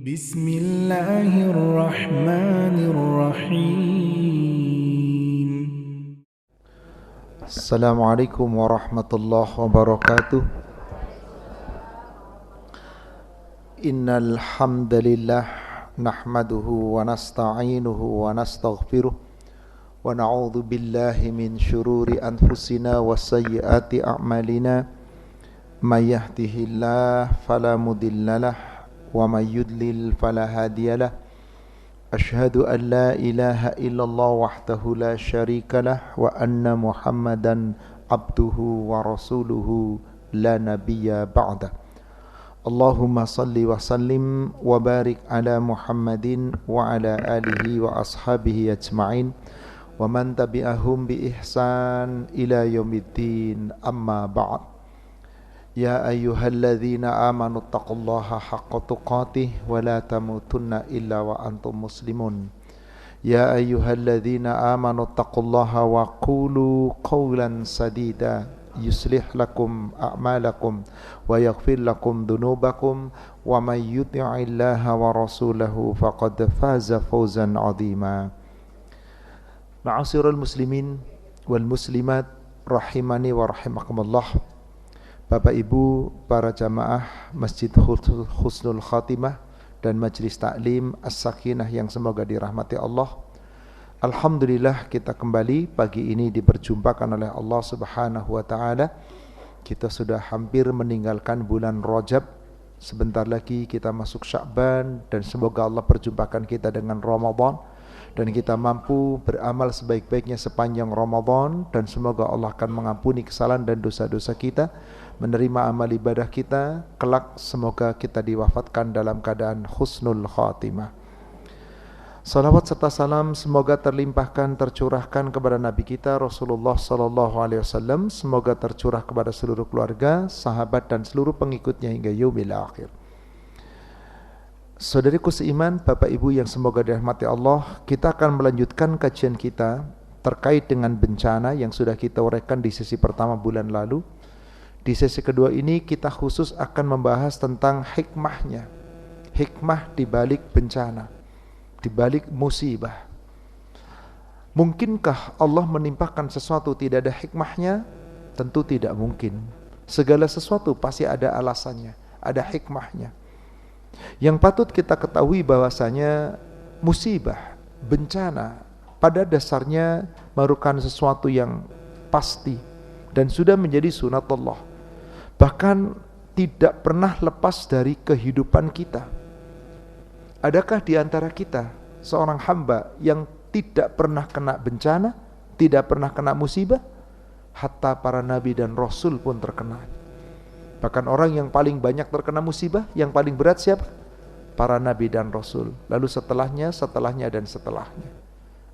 Bismillahirrahmanirrahim. Assalamualaikum warahmatullahi wabarakatuh. Innal hamdalillah nahmaduhu wa nasta'inuhu wa nastaghfiruh wa na'udzu billahi min syururi anfusina wa sayyiati a'malina. May yahdihillahu fala mudhillalah wa may yudlil fala hadiyalah. Ashhadu an la ilaha illallah wahdahu la syarikalah wa anna Muhammadan abduhu wa rasuluhu la nabiyya ba'dah. Allahumma salli wa sallim wa barik ala Muhammadin wa ala alihi wa ashabihi ajma'in wa man tabi'ahum bi ihsan ila yaumiddin, amma ba'd. Ya ayyuhalladzina amanu taqullaha haqqa tuqatih wa la tamutunna illa wa antum muslimun. Ya ayyuhalladzina amanu taqullaha wa qulu qawlan sadida yuslih lakum a'malakum wa yaghfir lakum dhunubakum wa may yuti'illaha wa rasulahu faqad faza fawzan 'azima. Ma'asyiral muslimin wal muslimat rahimani wa rahimakumullah. Bapak Ibu, para jamaah Masjid Husnul Khatimah dan Majelis Taklim As-Sakinah yang semoga dirahmati Allah. Alhamdulillah, kita kembali pagi ini diperjumpakan oleh Allah Subhanahu wa taala. Kita sudah hampir meninggalkan bulan Rajab. Sebentar lagi kita masuk Sya'ban dan semoga Allah perjumpakan kita dengan Ramadan dan kita mampu beramal sebaik-baiknya sepanjang Ramadan dan semoga Allah akan mengampuni kesalahan dan dosa-dosa kita, menerima amal ibadah kita, kelak semoga kita diwafatkan dalam keadaan husnul khatimah. Salawat serta salam semoga terlimpahkan, tercurahkan kepada Nabi kita Rasulullah sallallahu alaihi wasallam, semoga tercurah kepada seluruh keluarga, sahabat dan seluruh pengikutnya hingga yaumil akhir. Saudariku seiman, Bapak Ibu yang semoga dirahmati Allah, kita akan melanjutkan kajian kita terkait dengan bencana yang sudah kita uraikan di sesi pertama bulan lalu. Di sesi kedua ini kita khusus akan membahas tentang hikmahnya, hikmah di balik bencana, di balik musibah. Mungkinkah Allah menimpakan sesuatu tidak ada hikmahnya? Tentu tidak mungkin. Segala sesuatu pasti ada alasannya, ada hikmahnya. Yang patut kita ketahui bahwasanya musibah, bencana pada dasarnya merupakan sesuatu yang pasti dan sudah menjadi sunatullah. Bahkan tidak pernah lepas dari kehidupan kita. Adakah di antara kita seorang hamba yang tidak pernah kena bencana, tidak pernah kena musibah? Hatta para nabi dan rasul pun terkena. Bahkan orang yang paling banyak terkena musibah, yang paling berat siapa? Para nabi dan rasul. Lalu setelahnya, dan setelahnya.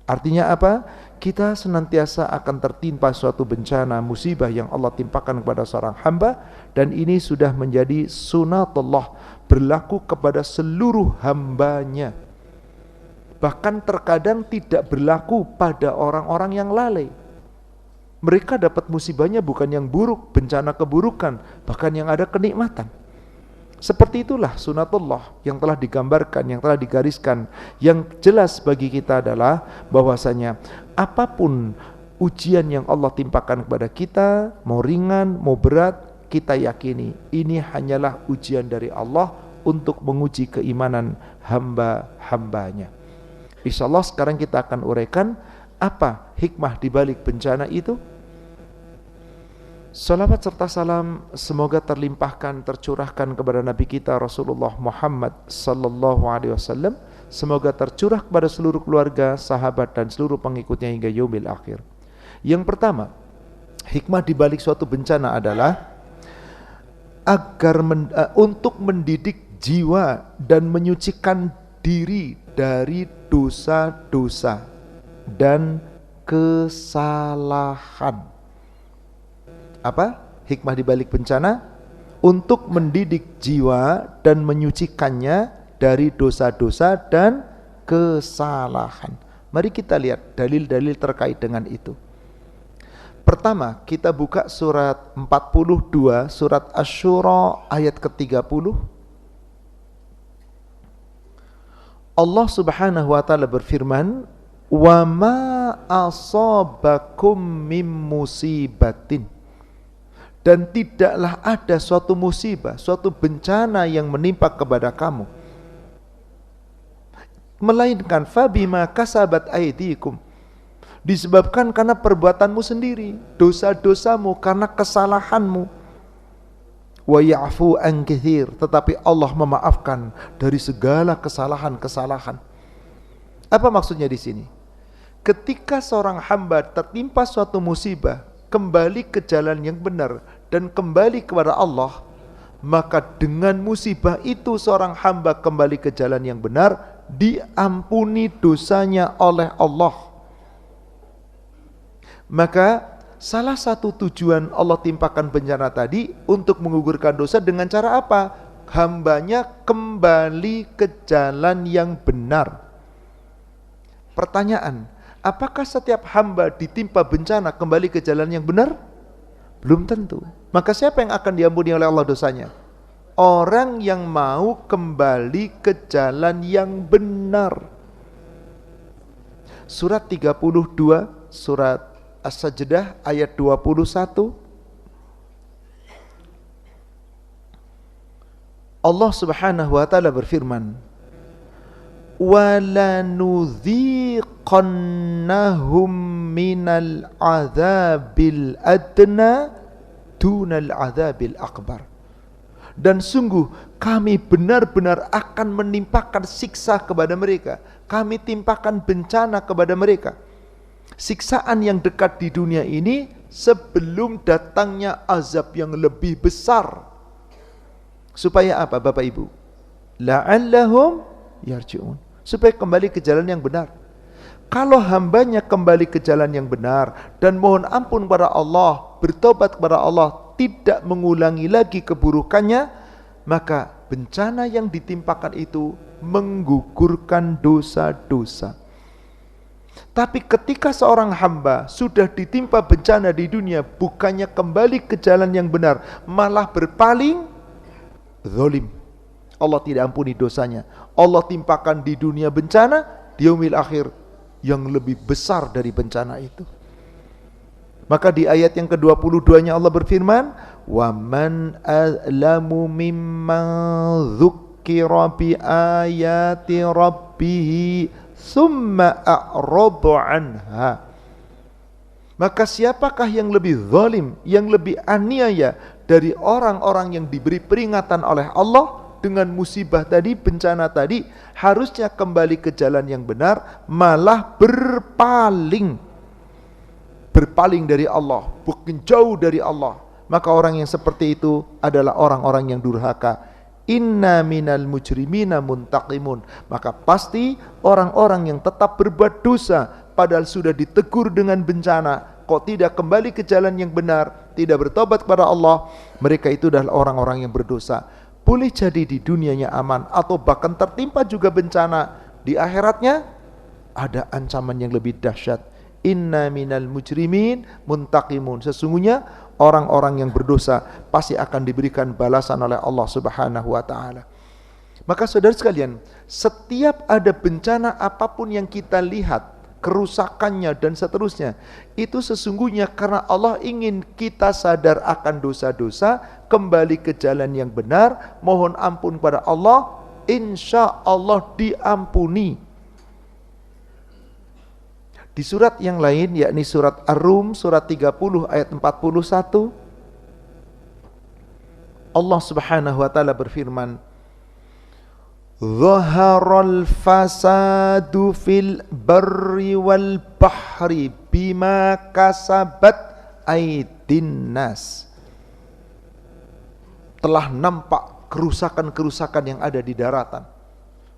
Artinya apa? Kita senantiasa akan tertimpa suatu bencana, musibah yang Allah timpakan kepada seorang hamba, dan ini sudah menjadi sunatullah, berlaku kepada seluruh hambanya. Bahkan terkadang tidak berlaku pada orang-orang yang lalai. Mereka dapat musibahnya bukan yang buruk, bencana keburukan, bahkan yang ada kenikmatan. Seperti itulah sunatullah yang telah digambarkan, yang telah digariskan. Yang jelas bagi kita adalah bahwasanya apapun ujian yang Allah timpakan kepada kita, mau ringan, mau berat, kita yakini ini hanyalah ujian dari Allah untuk menguji keimanan hamba-hambanya. Insyaallah sekarang kita akan uraikan apa hikmah di balik bencana itu. Salawat serta salam semoga terlimpahkan, tercurahkan kepada Nabi kita Rasulullah Muhammad sallallahu alaihi wasallam, semoga tercurah kepada seluruh keluarga, sahabat dan seluruh pengikutnya hingga yaumil akhir. Yang pertama, hikmah di balik suatu bencana adalah agar untuk mendidik jiwa dan menyucikan diri dari dosa-dosa dan kesalahan. Apa hikmah di balik bencana? Untuk mendidik jiwa dan menyucikannya dari dosa-dosa dan kesalahan. Mari kita lihat dalil-dalil terkait dengan itu. Pertama, kita buka surat 42, surat Asy-Syura ayat ke-30. Allah Subhanahu wa taala berfirman, "Wa ma asabakum mim musibatin." Dan tidaklah ada suatu musibah, suatu bencana yang menimpa kepada kamu, melainkan fabima kasabat aydikum, disebabkan karena perbuatanmu sendiri, dosa-dosamu, karena kesalahanmu. Wa ya'fu an katsir, tetapi Allah memaafkan dari segala kesalahan-kesalahan. Apa maksudnya di sini? Ketika seorang hamba tertimpa suatu musibah, kembali ke jalan yang benar dan kembali kepada Allah, maka dengan musibah itu seorang hamba kembali ke jalan yang benar, diampuni dosanya oleh Allah. Maka salah satu tujuan Allah timpakan bencana tadi untuk menggugurkan dosa dengan cara apa? Hambanya kembali ke jalan yang benar. Pertanyaan, apakah setiap hamba ditimpa bencana kembali ke jalan yang benar? Belum tentu. Maka siapa yang akan diampuni oleh Allah dosanya? Orang yang mau kembali ke jalan yang benar. Surat 32, surat As-Sajdah ayat 21. Allah Subhanahu wa taala berfirman, وَلَنُذِيقَنَّهُمْ مِنَ الْعَذَابِ الْأَدْنَى دُونَ الْعَذَابِ الْأَكْبَرِ. Dan sungguh kami benar-benar akan menimpakan siksa kepada mereka. Kami timpakan bencana kepada mereka. Siksaan yang dekat di dunia ini sebelum datangnya azab yang lebih besar. Supaya apa Bapak Ibu? La'allahum yarji'un. Supaya kembali ke jalan yang benar. Kalau hambanya kembali ke jalan yang benar dan mohon ampun kepada Allah, bertobat kepada Allah, tidak mengulangi lagi keburukannya, maka bencana yang ditimpakan itu menggugurkan dosa-dosa. Tapi ketika seorang hamba sudah ditimpa bencana di dunia, bukannya kembali ke jalan yang benar, malah berpaling, zalim, Allah tidak ampuni dosanya. Allah timpakan di dunia bencana, di yaumil akhir yang lebih besar dari bencana itu. Maka di ayat yang ke-22-nya Allah berfirman, "Wa man azlamu mimman dzukkira bi ayati rabbih tsumma a'rada anha." Maka siapakah yang lebih zalim, yang lebih aniaya dari orang-orang yang diberi peringatan oleh Allah dengan musibah tadi, bencana tadi, harusnya kembali ke jalan yang benar, malah berpaling dari Allah, bukan jauh dari Allah. Maka orang yang seperti itu adalah orang-orang yang durhaka. Inna minal mujrimina muntaqimun. Maka pasti orang-orang yang tetap berbuat dosa padahal sudah ditegur dengan bencana, kok tidak kembali ke jalan yang benar, tidak bertobat kepada Allah, mereka itu adalah orang-orang yang berdosa. Boleh jadi di dunianya aman, atau bahkan tertimpa juga bencana, di akhiratnya ada ancaman yang lebih dahsyat. Inna minal mujrimin muntaqimun. Sesungguhnya orang-orang yang berdosa pasti akan diberikan balasan oleh Allah Subhanahu wa taala. Maka saudara sekalian, setiap ada bencana apapun yang kita lihat, kerusakannya dan seterusnya, itu sesungguhnya karena Allah ingin kita sadar akan dosa-dosa, kembali ke jalan yang benar, mohon ampun kepada Allah, insya Allah diampuni. Di surat yang lain, yakni surat Ar-Rum, surat 30 ayat 41, Allah Subhanahu wa taala berfirman, "Zaharal fasadu fil barri wal bahri bima kasabat aydin nas." Telah nampak kerusakan-kerusakan yang ada di daratan,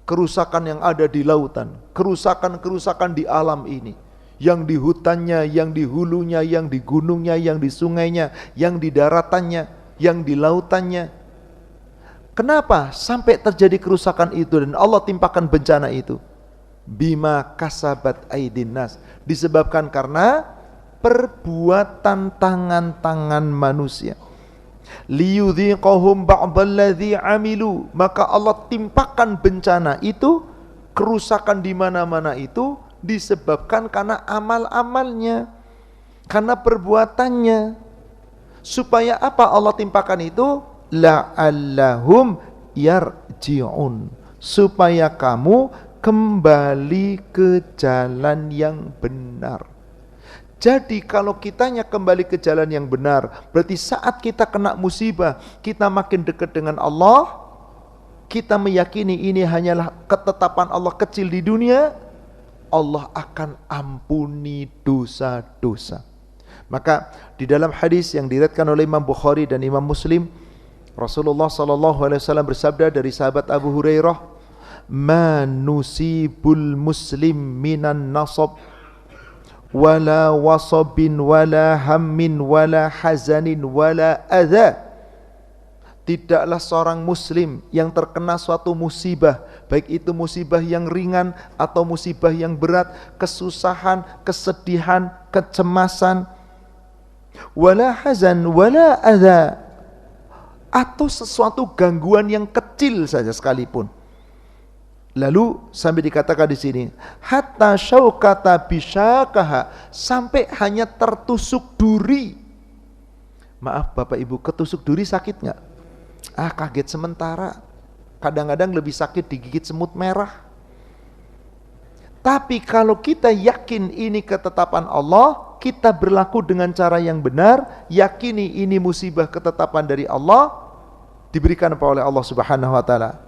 kerusakan yang ada di lautan, kerusakan-kerusakan di alam ini, yang di hutannya, yang di hulunya, yang di gunungnya, yang di sungainya, yang di daratannya, yang di lautannya. Kenapa sampai terjadi kerusakan itu dan Allah timpakan bencana itu? Bima kasabat aydin nas, disebabkan karena perbuatan tangan-tangan manusia. Liyudhiqahum ba'dalladzi amilu, maka Allah timpakan bencana itu kerusakan di mana-mana itu disebabkan karena amal-amalnya, karena perbuatannya. Supaya apa Allah timpakan itu? La'allahum yarji'un, supaya kamu kembali ke jalan yang benar. Jadi kalau kitanya kembali ke jalan yang benar, berarti saat kita kena musibah, kita makin dekat dengan Allah, kita meyakini ini hanyalah ketetapan Allah kecil di dunia, Allah akan ampuni dosa-dosa. Maka di dalam hadis yang diriwayatkan oleh Imam Bukhari dan Imam Muslim, Rasulullah SAW bersabda dari sahabat Abu Hurairah, "Ma nusibul muslim minan nasab wala wasabin wala hammin wala hazanin wala adha." Tidaklah seorang muslim yang terkena suatu musibah, baik itu musibah yang ringan atau musibah yang berat, kesusahan, kesedihan, kecemasan, wala hazan wala adha, atau sesuatu gangguan yang kecil saja sekalipun. Lalu sampai dikatakan di sini, hatta syaukata bisyakaha, sampai hanya tertusuk duri. Maaf Bapak Ibu, ketusuk duri sakit nggak? Kaget sementara. Kadang-kadang lebih sakit digigit semut merah. Tapi kalau kita yakin ini ketetapan Allah, kita berlaku dengan cara yang benar, yakini ini musibah ketetapan dari Allah, diberikan apa oleh Allah Subhanahu wa taala?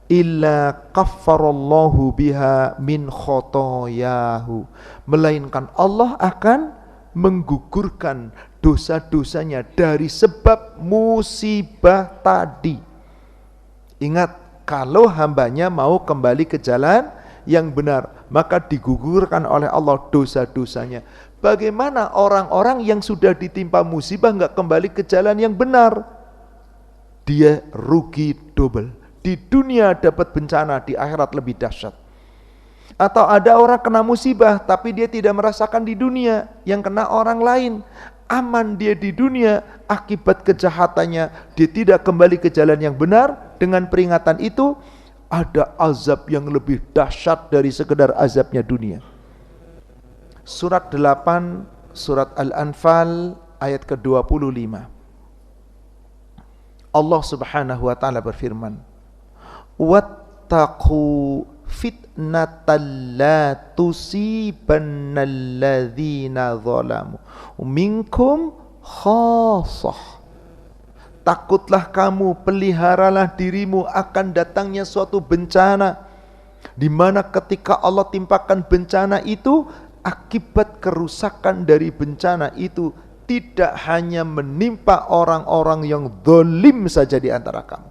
Illa kaffarallahu biha min khotoyahu, melainkan Allah akan menggugurkan dosa-dosanya dari sebab musibah tadi. Ingat, kalau hambanya mau kembali ke jalan yang benar, maka digugurkan oleh Allah dosa-dosanya. Bagaimana orang-orang yang sudah ditimpa musibah nggak kembali ke jalan yang benar? Dia rugi double. Di dunia dapat bencana, di akhirat lebih dahsyat. Atau ada orang kena musibah, tapi dia tidak merasakan di dunia, yang kena orang lain. Aman dia di dunia, akibat kejahatannya dia tidak kembali ke jalan yang benar. Dengan peringatan itu, ada azab yang lebih dahsyat dari sekedar azabnya dunia. Surat 8, surat Al-Anfal, ayat ke-25. Allah Subhanahu wa ta'ala berfirman, wattaqu fitnatan la tusibannalladzina zalamu minkum khassah. Takutlah kamu, peliharalah dirimu akan datangnya suatu bencana, di mana ketika Allah timpakan bencana itu, akibat kerusakan dari bencana itu tidak hanya menimpa orang-orang yang zalim saja di antara kamu.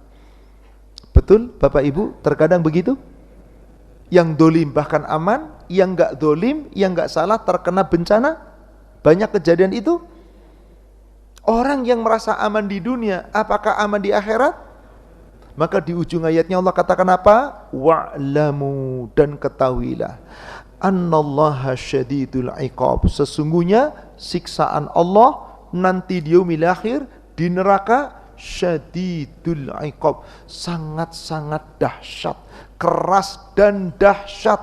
Betul Bapak Ibu, terkadang begitu. Yang zalim bahkan aman, yang enggak zalim, yang enggak salah terkena bencana. Banyak kejadian itu. Orang yang merasa aman di dunia, apakah aman di akhirat? Maka di ujung ayatnya Allah katakan apa? Wa'lamu, dan ketahuilah, annallaha syadidul iqab, sesungguhnya siksaan Allah nanti di yaumil akhir di neraka syadidul iqab, sangat-sangat dahsyat, keras dan dahsyat.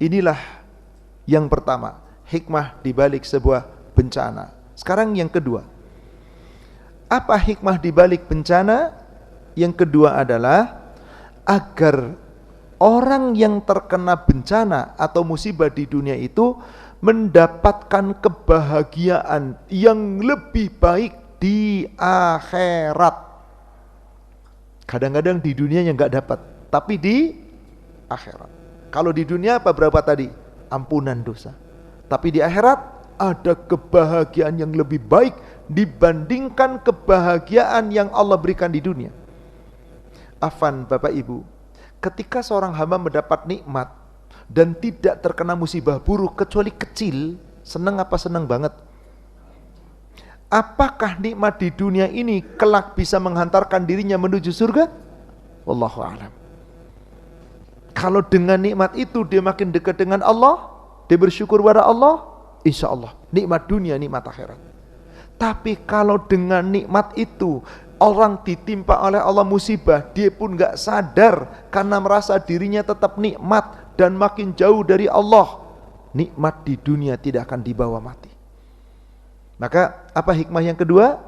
Inilah yang pertama, hikmah di balik sebuah bencana. Sekarang yang kedua, apa hikmah di balik bencana? Yang kedua adalah agar orang yang terkena bencana atau musibah di dunia itu mendapatkan kebahagiaan yang lebih baik di akhirat. Kadang-kadang di dunianya nggak dapat, tapi di akhirat. Kalau di dunia apa berapa tadi? Ampunan dosa. Tapi di akhirat ada kebahagiaan yang lebih baik dibandingkan kebahagiaan yang Allah berikan di dunia. Afan Bapak Ibu, ketika seorang hamba mendapat nikmat dan tidak terkena musibah buruk kecuali kecil, senang apa senang banget? Apakah nikmat di dunia ini kelak bisa menghantarkan dirinya menuju surga? Wallahu a'lam. Kalau dengan nikmat itu dia makin dekat dengan Allah, dia bersyukur pada Allah, insya Allah nikmat dunia, nikmat akhirat. Tapi kalau dengan nikmat itu Orang ditimpa oleh Allah musibah, dia pun gak sadar karena merasa dirinya tetap nikmat dan makin jauh dari Allah. Nikmat di dunia tidak akan dibawa mati. Maka apa hikmah yang kedua?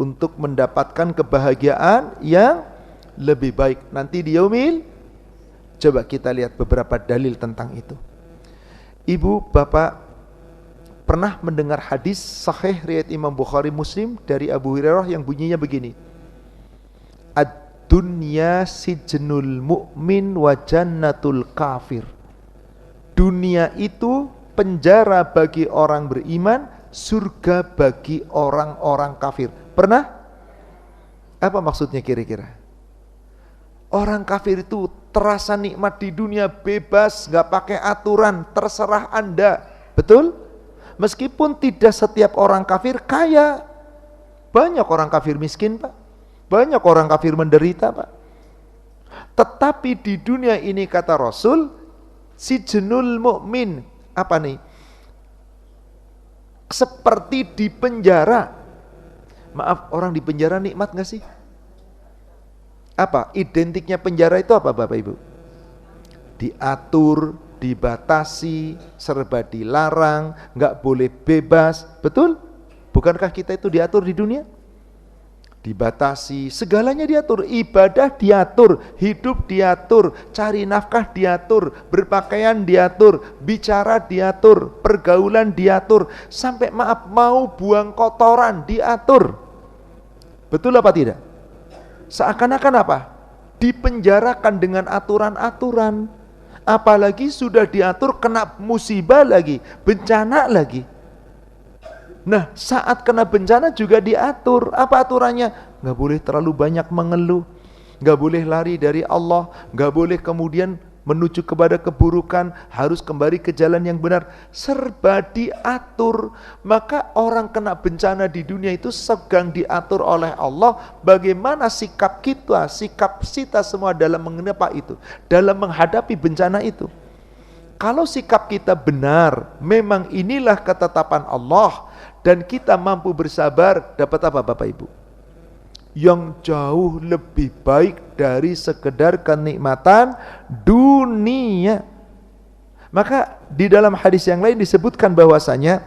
Untuk mendapatkan kebahagiaan yang lebih baik nanti di yaumil. Coba kita lihat beberapa dalil tentang itu. Ibu, bapak, pernah mendengar hadis sahih riwayat Imam Bukhari Muslim dari Abu Hurairah yang bunyinya begini. Ad-dunya sijnul mu'min wa jannatul kafir. Dunia itu penjara bagi orang beriman, surga bagi orang-orang kafir. Pernah? Apa maksudnya kira-kira? Orang kafir itu terasa nikmat di dunia, bebas, gak pakai aturan, terserah Anda. Betul? Meskipun tidak setiap orang kafir kaya. Banyak orang kafir miskin, Pak. Banyak orang kafir menderita, Pak. Tetapi di dunia ini kata Rasul, sijnul mu'min. Apa nih? Seperti di penjara. Maaf, orang di penjara nikmat gak sih? Apa? Identiknya penjara itu apa Bapak Ibu? Diatur, dibatasi, serba dilarang, gak boleh bebas. Betul? Bukankah kita itu diatur di dunia? Dibatasi, segalanya diatur. Ibadah diatur, hidup diatur, cari nafkah diatur, berpakaian diatur, bicara diatur, pergaulan diatur, sampai maaf mau buang kotoran diatur. Betul apa tidak? Seakan-akan apa? Dipenjarakan dengan aturan-aturan. Apalagi sudah diatur kena musibah lagi, bencana lagi. Nah, saat kena bencana juga diatur. Apa aturannya? Gak boleh terlalu banyak mengeluh, gak boleh lari dari Allah, gak boleh kemudian menuju kepada keburukan, harus kembali ke jalan yang benar. Serba diatur. Maka orang kena bencana di dunia itu sedang diatur oleh Allah. Bagaimana sikap kita, sikap kita semua dalam mengenapa itu, dalam menghadapi bencana itu. Kalau sikap kita benar, memang inilah ketetapan Allah, dan kita mampu bersabar, dapat apa Bapak Ibu? Yang jauh lebih baik dari sekedar kenikmatan dunia. Maka di dalam hadis yang lain disebutkan bahwasanya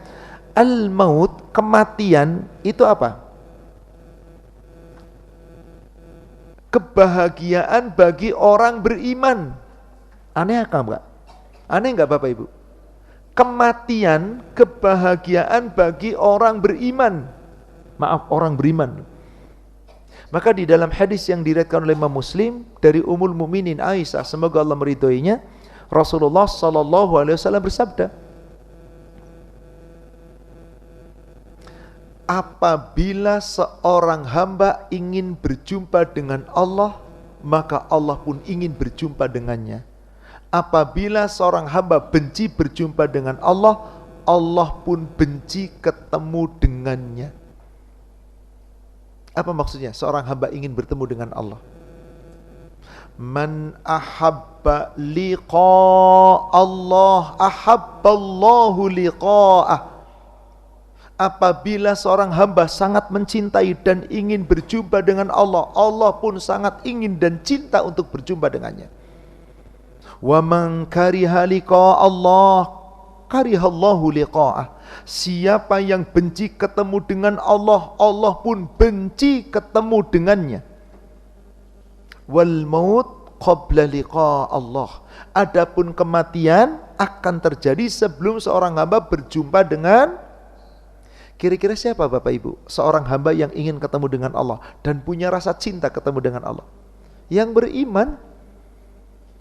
al-maut, kematian itu apa? Kebahagiaan bagi orang beriman. Aneh enggak? Aneh enggak Bapak Ibu? Kematian, kebahagiaan bagi orang beriman. Maaf, orang beriman. Maka di dalam hadis yang diriwayatkan oleh Imam Muslim dari Ummul Mukminin Aisyah, semoga Allah meridhoinya, Rasulullah sallallahu alaihi wasallam bersabda, apabila seorang hamba ingin berjumpa dengan Allah, maka Allah pun ingin berjumpa dengannya. Apabila seorang hamba benci berjumpa dengan Allah, Allah pun benci ketemu dengannya. Apa maksudnya? Seorang hamba ingin bertemu dengan Allah. Man ahabba liqa Allah, ahabballahu liqa'ah. Apabila seorang hamba sangat mencintai dan ingin berjumpa dengan Allah, Allah pun sangat ingin dan cinta untuk berjumpa dengannya. Wa man kariha liqa Allah, karihallahu liqa'ah. Siapa yang benci ketemu dengan Allah, Allah pun benci ketemu dengannya. Wal maut qabla liqa Allah. Adapun kematian akan terjadi sebelum seorang hamba berjumpa dengan, kira-kira siapa Bapak Ibu? Seorang hamba yang ingin ketemu dengan Allah dan punya rasa cinta ketemu dengan Allah. Yang beriman.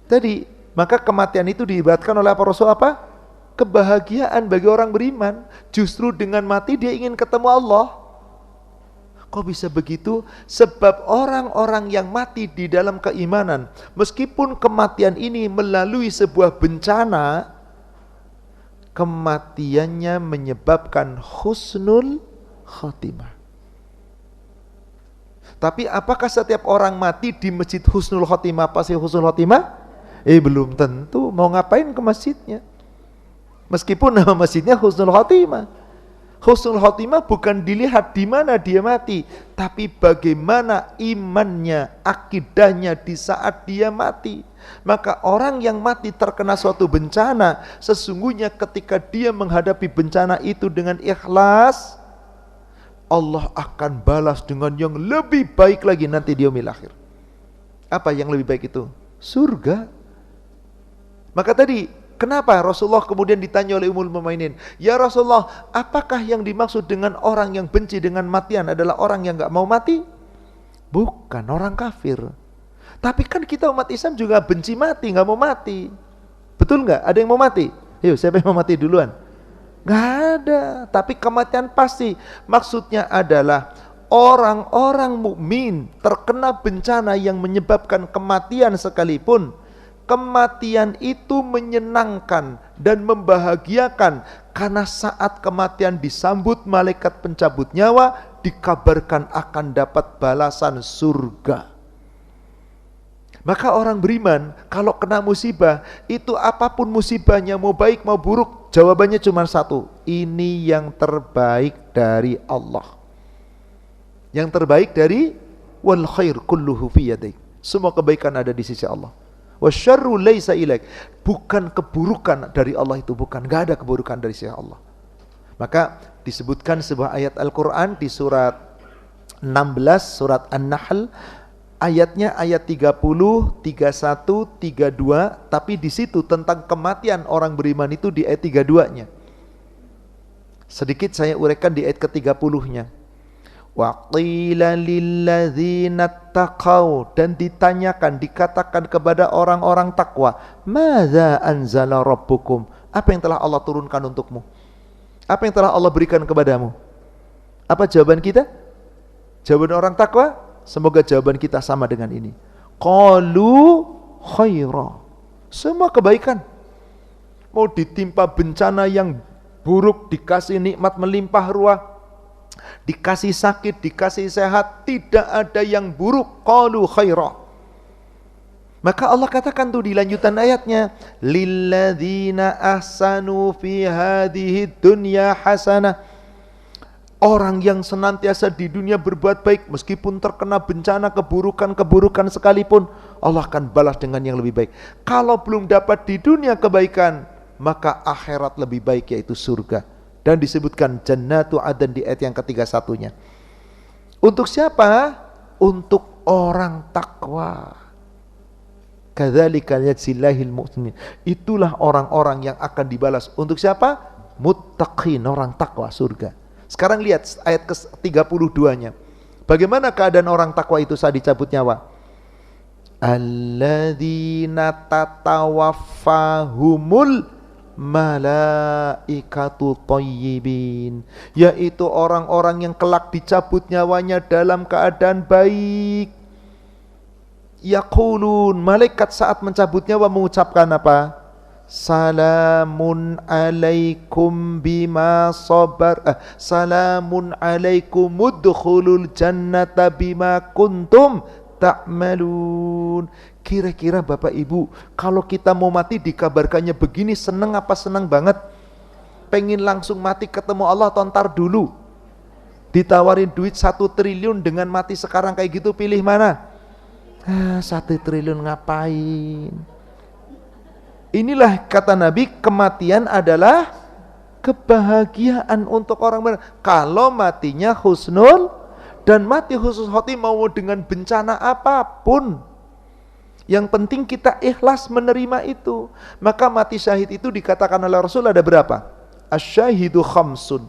Tadi, maka kematian itu diibaratkan oleh Rasul apa? Kebahagiaan bagi orang beriman. Justru dengan mati dia ingin ketemu Allah. Kok bisa begitu? Sebab orang-orang yang mati di dalam keimanan, meskipun kematian ini melalui sebuah bencana, kematiannya menyebabkan husnul khotimah. Tapi apakah setiap orang mati di masjid husnul khotimah pasti husnul khotimah? Belum tentu. Mau ngapain ke masjidnya? Meskipun nama masjidnya husnul khotimah. Husnul khotimah bukan dilihat di mana dia mati, tapi bagaimana imannya, akidahnya di saat dia mati. Maka orang yang mati terkena suatu bencana, sesungguhnya ketika dia menghadapi bencana itu dengan ikhlas, Allah akan balas dengan yang lebih baik lagi nanti di yaumil akhir. Apa yang lebih baik itu? Surga. Maka tadi, kenapa Rasulullah kemudian ditanya oleh Ummul Mukminin, ya Rasulullah, apakah yang dimaksud dengan orang yang benci dengan matian adalah orang yang gak mau mati? Bukan, orang kafir. Tapi kan kita umat Islam juga benci mati, gak mau mati. Betul gak? Ada yang mau mati? Yuk, siapa yang mau mati duluan? Gak ada. Tapi kematian pasti. Maksudnya adalah orang-orang mukmin terkena bencana yang menyebabkan kematian sekalipun, kematian itu menyenangkan dan membahagiakan, karena saat kematian disambut malaikat pencabut nyawa, dikabarkan akan dapat balasan surga. Maka orang beriman kalau kena musibah, itu apapun musibahnya, mau baik mau buruk, jawabannya cuma satu, ini yang terbaik dari Allah. Yang terbaik dari wal khair kulluhu fi yadik. Semua kebaikan ada di sisi Allah. Wasyarru laisa ilaik. Bukan keburukan dari Allah itu, bukan. Enggak ada keburukan dari sisi Allah. Maka disebutkan sebuah ayat Al-Qur'an di surat 16, surat An-Nahl, ayatnya ayat 30, 31, 32, tapi di situ tentang kematian orang beriman itu di ayat 32-nya. Sedikit saya uraikan di ayat ke-30-nya. Wa qila lilladzina taqaw, dan ditanyakan, dikatakan kepada orang-orang takwa, madza anzala rabbukum, apa yang telah Allah turunkan untukmu, apa yang telah Allah berikan kepadamu. Apa jawaban kita? Jawaban orang takwa, semoga jawaban kita sama dengan ini, qalu khaira, semua kebaikan. Mau ditimpa bencana yang buruk, dikasih nikmat melimpah ruah, dikasih sakit, dikasih sehat, tidak ada yang buruk, qalu khaira. Maka Allah katakan tuh di lanjutan ayatnya, lilladzina ahsanu fi hadhihi dunya hasanah, orang yang senantiasa di dunia berbuat baik, meskipun terkena bencana, keburukan sekalipun, Allah akan balas dengan yang lebih baik. Kalau belum dapat di dunia kebaikan, maka akhirat lebih baik, yaitu surga. Dan disebutkan jannatu adan di ayat yang ke-31-nya. Untuk siapa? Untuk orang takwa. Kadzalika yajzillahil muhsinin. Itulah orang-orang yang akan dibalas. Untuk siapa? Muttaqin, orang takwa, surga. Sekarang lihat ayat ke-32-nya. Bagaimana keadaan orang takwa itu saat dicabut nyawa? Alladzina tatawaffahumul malaikatu thayyibin, yaitu orang-orang yang kelak dicabut nyawanya dalam keadaan baik. Yaqulun, malaikat saat mencabut nyawa mengucapkan apa? Salamun alaikum bima sabar, salamun alaikum udkhulul jannata bima kuntum ta'malun. Kira-kira Bapak Ibu, kalau kita mau mati dikabarkannya begini, seneng apa seneng banget? Pengen langsung mati ketemu Allah atau ntar dulu? Ditawarin duit 1 triliun dengan mati sekarang kayak gitu, pilih mana? 1 triliun ngapain? Inilah kata Nabi, kematian adalah kebahagiaan untuk orang benar. Kalau matinya husnul, dan mati husnul khotimah mau dengan bencana apapun, yang penting kita ikhlas menerima itu. Maka mati syahid itu dikatakan oleh Rasul ada berapa? Asy-syahidu khamsun.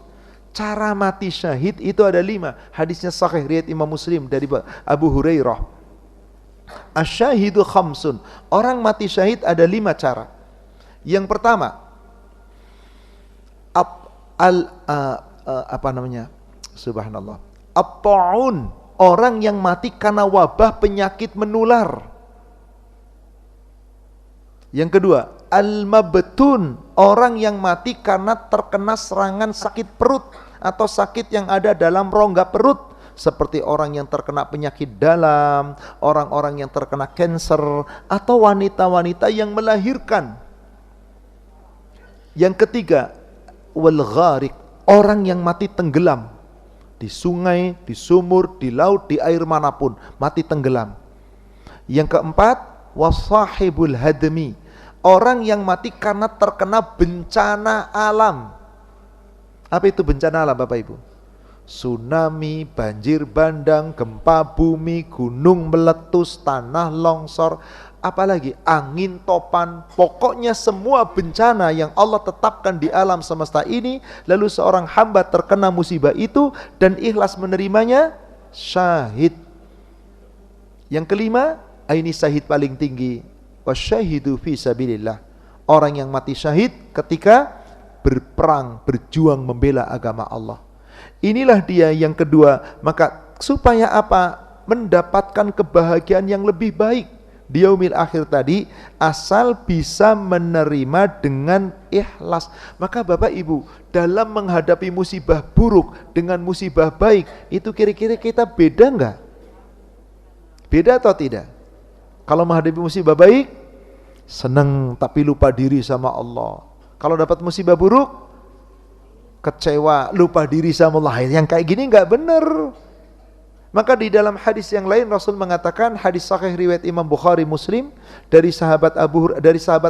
Cara mati syahid itu ada 5. Hadisnya sahih riwayat Imam Muslim dari Abu Hurairah. Asy-syahidu khamsun. Orang mati syahid ada 5 cara. Yang pertama, Subhanallah. At-ta'un, orang yang mati karena wabah penyakit menular. Yang kedua, al-mabtun, orang yang mati karena terkena serangan sakit perut atau sakit yang ada dalam rongga perut, seperti orang yang terkena penyakit dalam, orang-orang yang terkena kanker, atau wanita-wanita yang melahirkan. Yang ketiga, wal gharik, Orang yang mati tenggelam di sungai, di sumur, di laut, di air manapun, mati tenggelam. Yang keempat, wasahibul hadmi, orang yang mati karena terkena bencana alam. Apa itu bencana alam, Bapak Ibu? Tsunami, banjir bandang, gempa bumi, gunung meletus, tanah longsor, apalagi angin topan, pokoknya semua bencana yang Allah tetapkan di alam semesta ini, lalu seorang hamba terkena musibah itu dan ikhlas menerimanya, syahid. Yang kelima, ini syahid paling tinggi, wasyahidu fi sabilillah, orang yang mati syahid ketika berperang, berjuang membela agama Allah. Inilah dia yang kedua. Maka supaya apa? Mendapatkan kebahagiaan yang lebih baik di yaumil akhir tadi, asal bisa menerima dengan ikhlas. Maka Bapak Ibu, dalam menghadapi musibah buruk dengan musibah baik, itu kira-kira kita beda enggak? Beda atau tidak? Kalau menghadapi musibah baik, senang tapi lupa diri sama Allah. Kalau dapat musibah buruk, kecewa, lupa diri sama Allah. Yang kayak gini enggak benar. Maka di dalam hadis yang lain Rasul mengatakan, hadis sahih riwayat Imam Bukhari Muslim dari sahabat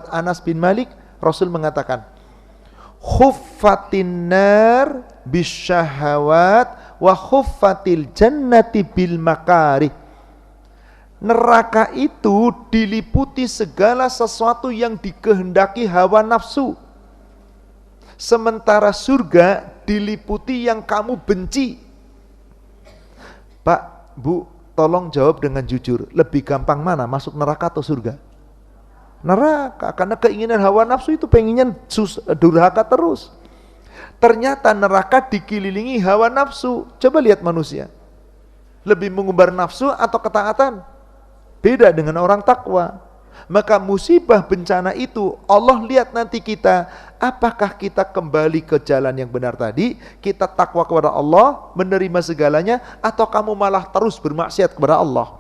Anas bin Malik, Rasul mengatakan, khuffatin nar bisyahawat wa khuffatil jannati bil makarih. Neraka itu diliputi segala sesuatu yang dikehendaki hawa nafsu, sementara surga diliputi yang kamu benci. Pak, Bu, tolong jawab dengan jujur, lebih gampang mana, masuk neraka atau surga? Neraka, karena keinginan hawa nafsu itu pengennya durhaka terus. Ternyata neraka dikelilingi hawa nafsu. Coba lihat manusia, lebih mengumbar nafsu atau ketaatan? Beda dengan orang takwa. Maka musibah bencana itu Allah lihat nanti kita, apakah kita kembali ke jalan yang benar tadi, kita takwa kepada Allah, menerima segalanya, atau kamu malah terus bermaksiat kepada Allah.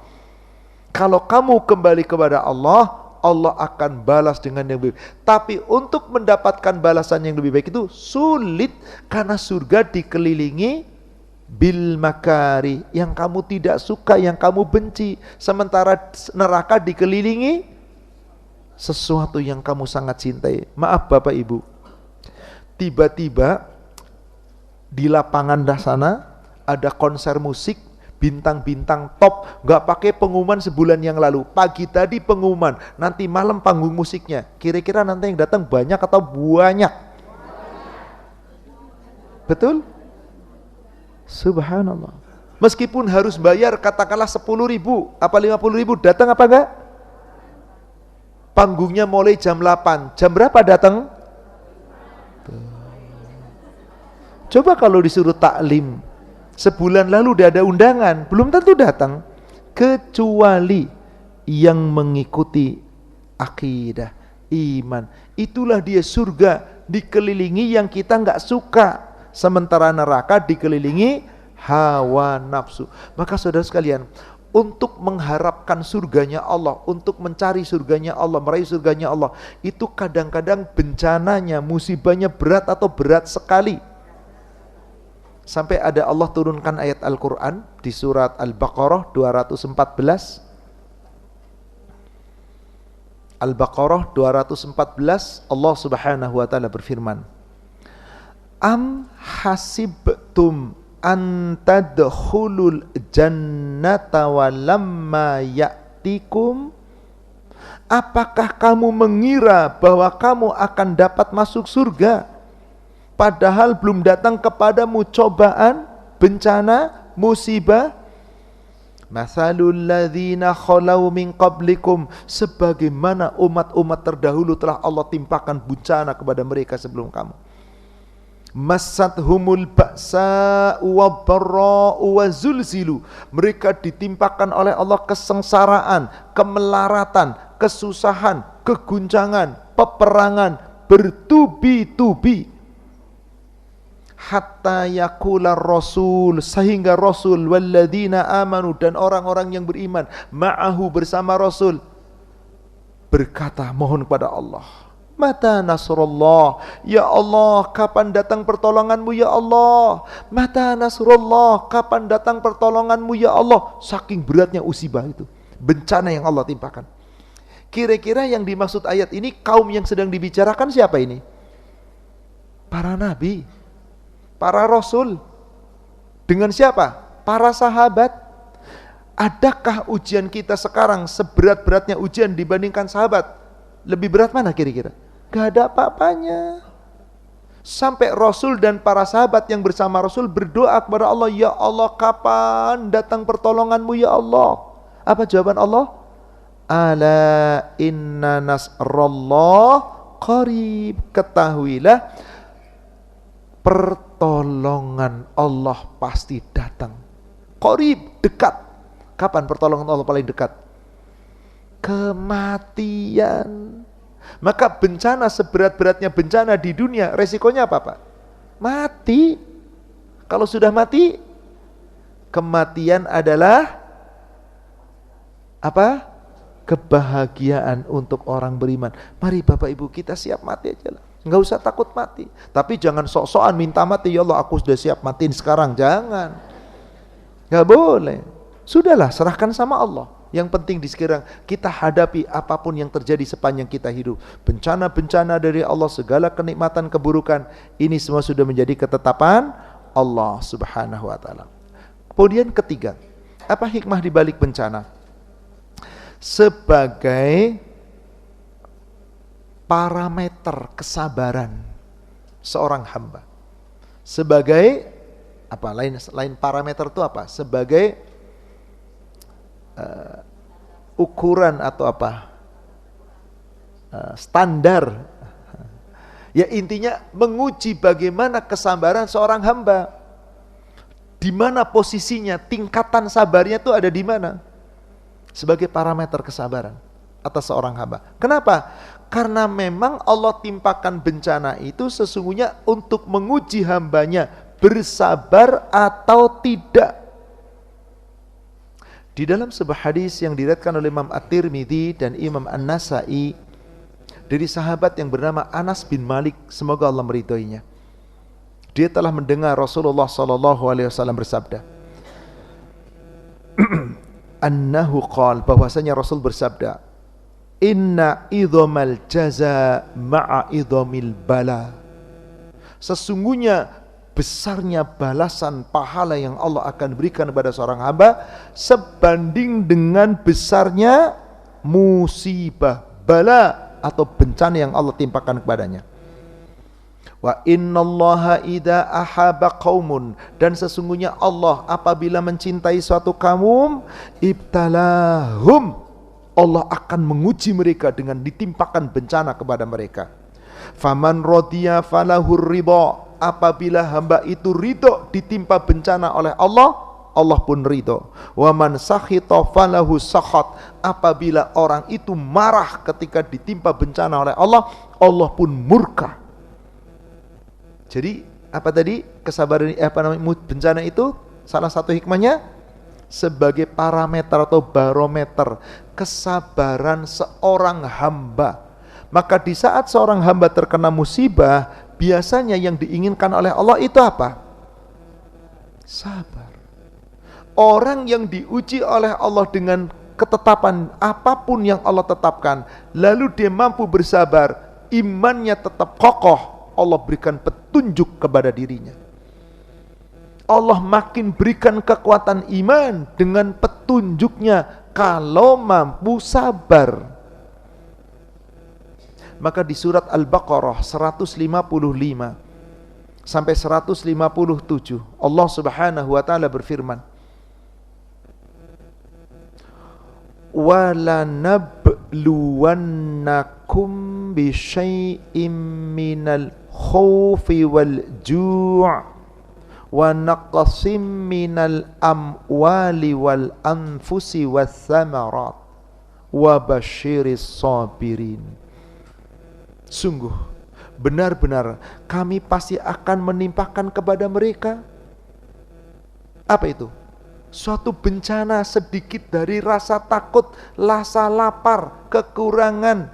Kalau kamu kembali kepada Allah, Allah akan balas dengan yang lebih baik. Tapi untuk mendapatkan balasan yang lebih baik itu sulit, karena surga dikelilingi bil makari, yang kamu tidak suka, yang kamu benci, sementara neraka dikelilingi sesuatu yang kamu sangat cintai. Maaf Bapak Ibu, tiba-tiba di lapangan sana ada konser musik, bintang-bintang top, gak pakai pengumuman sebulan yang lalu. Pagi tadi pengumuman, nanti malam panggung musiknya. Kira-kira nanti yang datang banyak atau banyak? Betul? Subhanallah. Meskipun harus bayar katakanlah 10.000 apa 50.000, datang apa enggak? Panggungnya mulai jam 8. Jam berapa datang? Coba kalau disuruh taklim, sebulan lalu udah ada undangan, belum tentu datang. Kecuali yang mengikuti akidah, iman. Itulah dia surga, dikelilingi yang kita enggak suka. Sementara neraka dikelilingi hawa nafsu. Maka saudara sekalian, untuk mengharapkan surganya Allah, untuk mencari surganya Allah, meraih surganya Allah, itu kadang-kadang bencananya, musibahnya berat atau berat sekali. Sampai ada Allah turunkan ayat Al-Quran di surat Al-Baqarah 214. Al-Baqarah 214, Allah Subhanahu wa taala berfirman, am hasibtum an tadkhulul jannata walamma ya'tikum, apakah kamu mengira bahwa kamu akan dapat masuk surga padahal belum datang kepadamu cobaan, bencana, musibah? Mathalul ladzina khalau min qablikum, sebagaimana umat-umat terdahulu telah Allah timpakan bencana kepada mereka sebelum kamu. Massathumul ba'sa wa dharra'u wa zulzilu, mereka ditimpakan oleh Allah kesengsaraan, kemelaratan, kesusahan, keguncangan, peperangan bertubi-tubi. Hatta yaqula rasul, sehingga Rasul walladzina amanu, dan orang-orang yang beriman ma'ahu bersama Rasul berkata, mohon kepada Allah, Mata nasrullah, ya Allah, kapan datang pertolonganmu ya Allah? Mata nasrullah, kapan datang pertolonganmu ya Allah? Saking beratnya musibah itu, bencana yang Allah timpakan. Kira-kira yang dimaksud ayat ini, kaum yang sedang dibicarakan siapa ini? Para nabi, para rasul. Dengan siapa? Para sahabat. Adakah ujian kita sekarang seberat-beratnya ujian dibandingkan sahabat? Lebih berat mana kira-kira? Gak ada apa-apanya. Sampai Rasul dan para sahabat yang bersama Rasul berdoa kepada Allah, ya Allah, kapan datang pertolonganmu ya Allah? Apa jawaban Allah? Ala inna nasrallah qarib. Ketahuilah, pertolongan Allah pasti datang. Qarib, dekat. Kapan pertolongan Allah paling dekat? Kematian. Maka bencana seberat-beratnya bencana di dunia, resikonya apa Pak? Mati. Kalau sudah mati, kematian adalah apa? Kebahagiaan untuk orang beriman. Mari Bapak Ibu, kita siap mati aja lah. Nggak usah takut mati. Tapi jangan sok-sokan minta mati, ya Allah aku sudah siap matiin sekarang. Jangan. Nggak boleh. Sudahlah, serahkan sama Allah. Yang penting di sekarang kita hadapi apapun yang terjadi sepanjang kita hidup. Bencana-bencana dari Allah, segala kenikmatan, keburukan, ini semua sudah menjadi ketetapan Allah Subhanahu wa taala. Kemudian ketiga, apa hikmah di balik bencana? Sebagai parameter kesabaran seorang hamba. Sebagai apa? Lain parameter itu apa? Sebagai ukuran atau apa? Standar. Ya intinya menguji bagaimana kesabaran seorang hamba. Di mana posisinya, tingkatan sabarnya itu ada di mana? Sebagai parameter kesabaran atas seorang hamba. Kenapa? Karena memang Allah timpakan bencana itu sesungguhnya untuk menguji hambanya bersabar atau tidak. Di dalam sebuah hadis yang diriwayatkan oleh Imam At-Tirmidzi dan Imam An-Nasa'i dari sahabat yang bernama Anas bin Malik, semoga Allah meridhoinya. Dia telah mendengar Rasulullah SAW bersabda, annahu qala, bahwasanya Rasul bersabda, inna idhamal jaza ma'a idhamil bala. Sesungguhnya besarnya balasan pahala yang Allah akan berikan kepada seorang hamba sebanding dengan besarnya musibah, bala atau bencana yang Allah timpakan kepadanya. Wa innallaha idza ahaba qaumun, dan sesungguhnya Allah apabila mencintai suatu kaum, ibtalahum, Allah akan menguji mereka dengan ditimpakan bencana kepada mereka. Faman radiya falahur ridha, apabila hamba itu ridho ditimpa bencana oleh Allah, Allah pun ridho. Wa man sakhita falahu sakhat, apabila orang itu marah ketika ditimpa bencana oleh Allah, Allah pun murka. Jadi apa tadi kesabaran bencana itu salah satu hikmahnya sebagai parameter atau barometer kesabaran seorang hamba. Maka di saat seorang hamba terkena musibah, biasanya yang diinginkan oleh Allah itu apa? Sabar. Orang yang diuji oleh Allah dengan ketetapan apapun yang Allah tetapkan, lalu dia mampu bersabar, imannya tetap kokoh, Allah berikan petunjuk kepada dirinya. Allah makin berikan kekuatan iman dengan petunjuknya kalau mampu sabar. Maka di surat Al-Baqarah 155 sampai 157 Allah Subhanahu wa taala berfirman, wala nabluwannakum bisyai'im minal khawfi wal ju' wa naqsim minal amwali wal anfusi was thamarat wa basyiris sabirin. Sungguh benar-benar kami pasti akan menimpakan kepada mereka apa itu? Suatu bencana sedikit dari rasa takut, rasa lapar, kekurangan,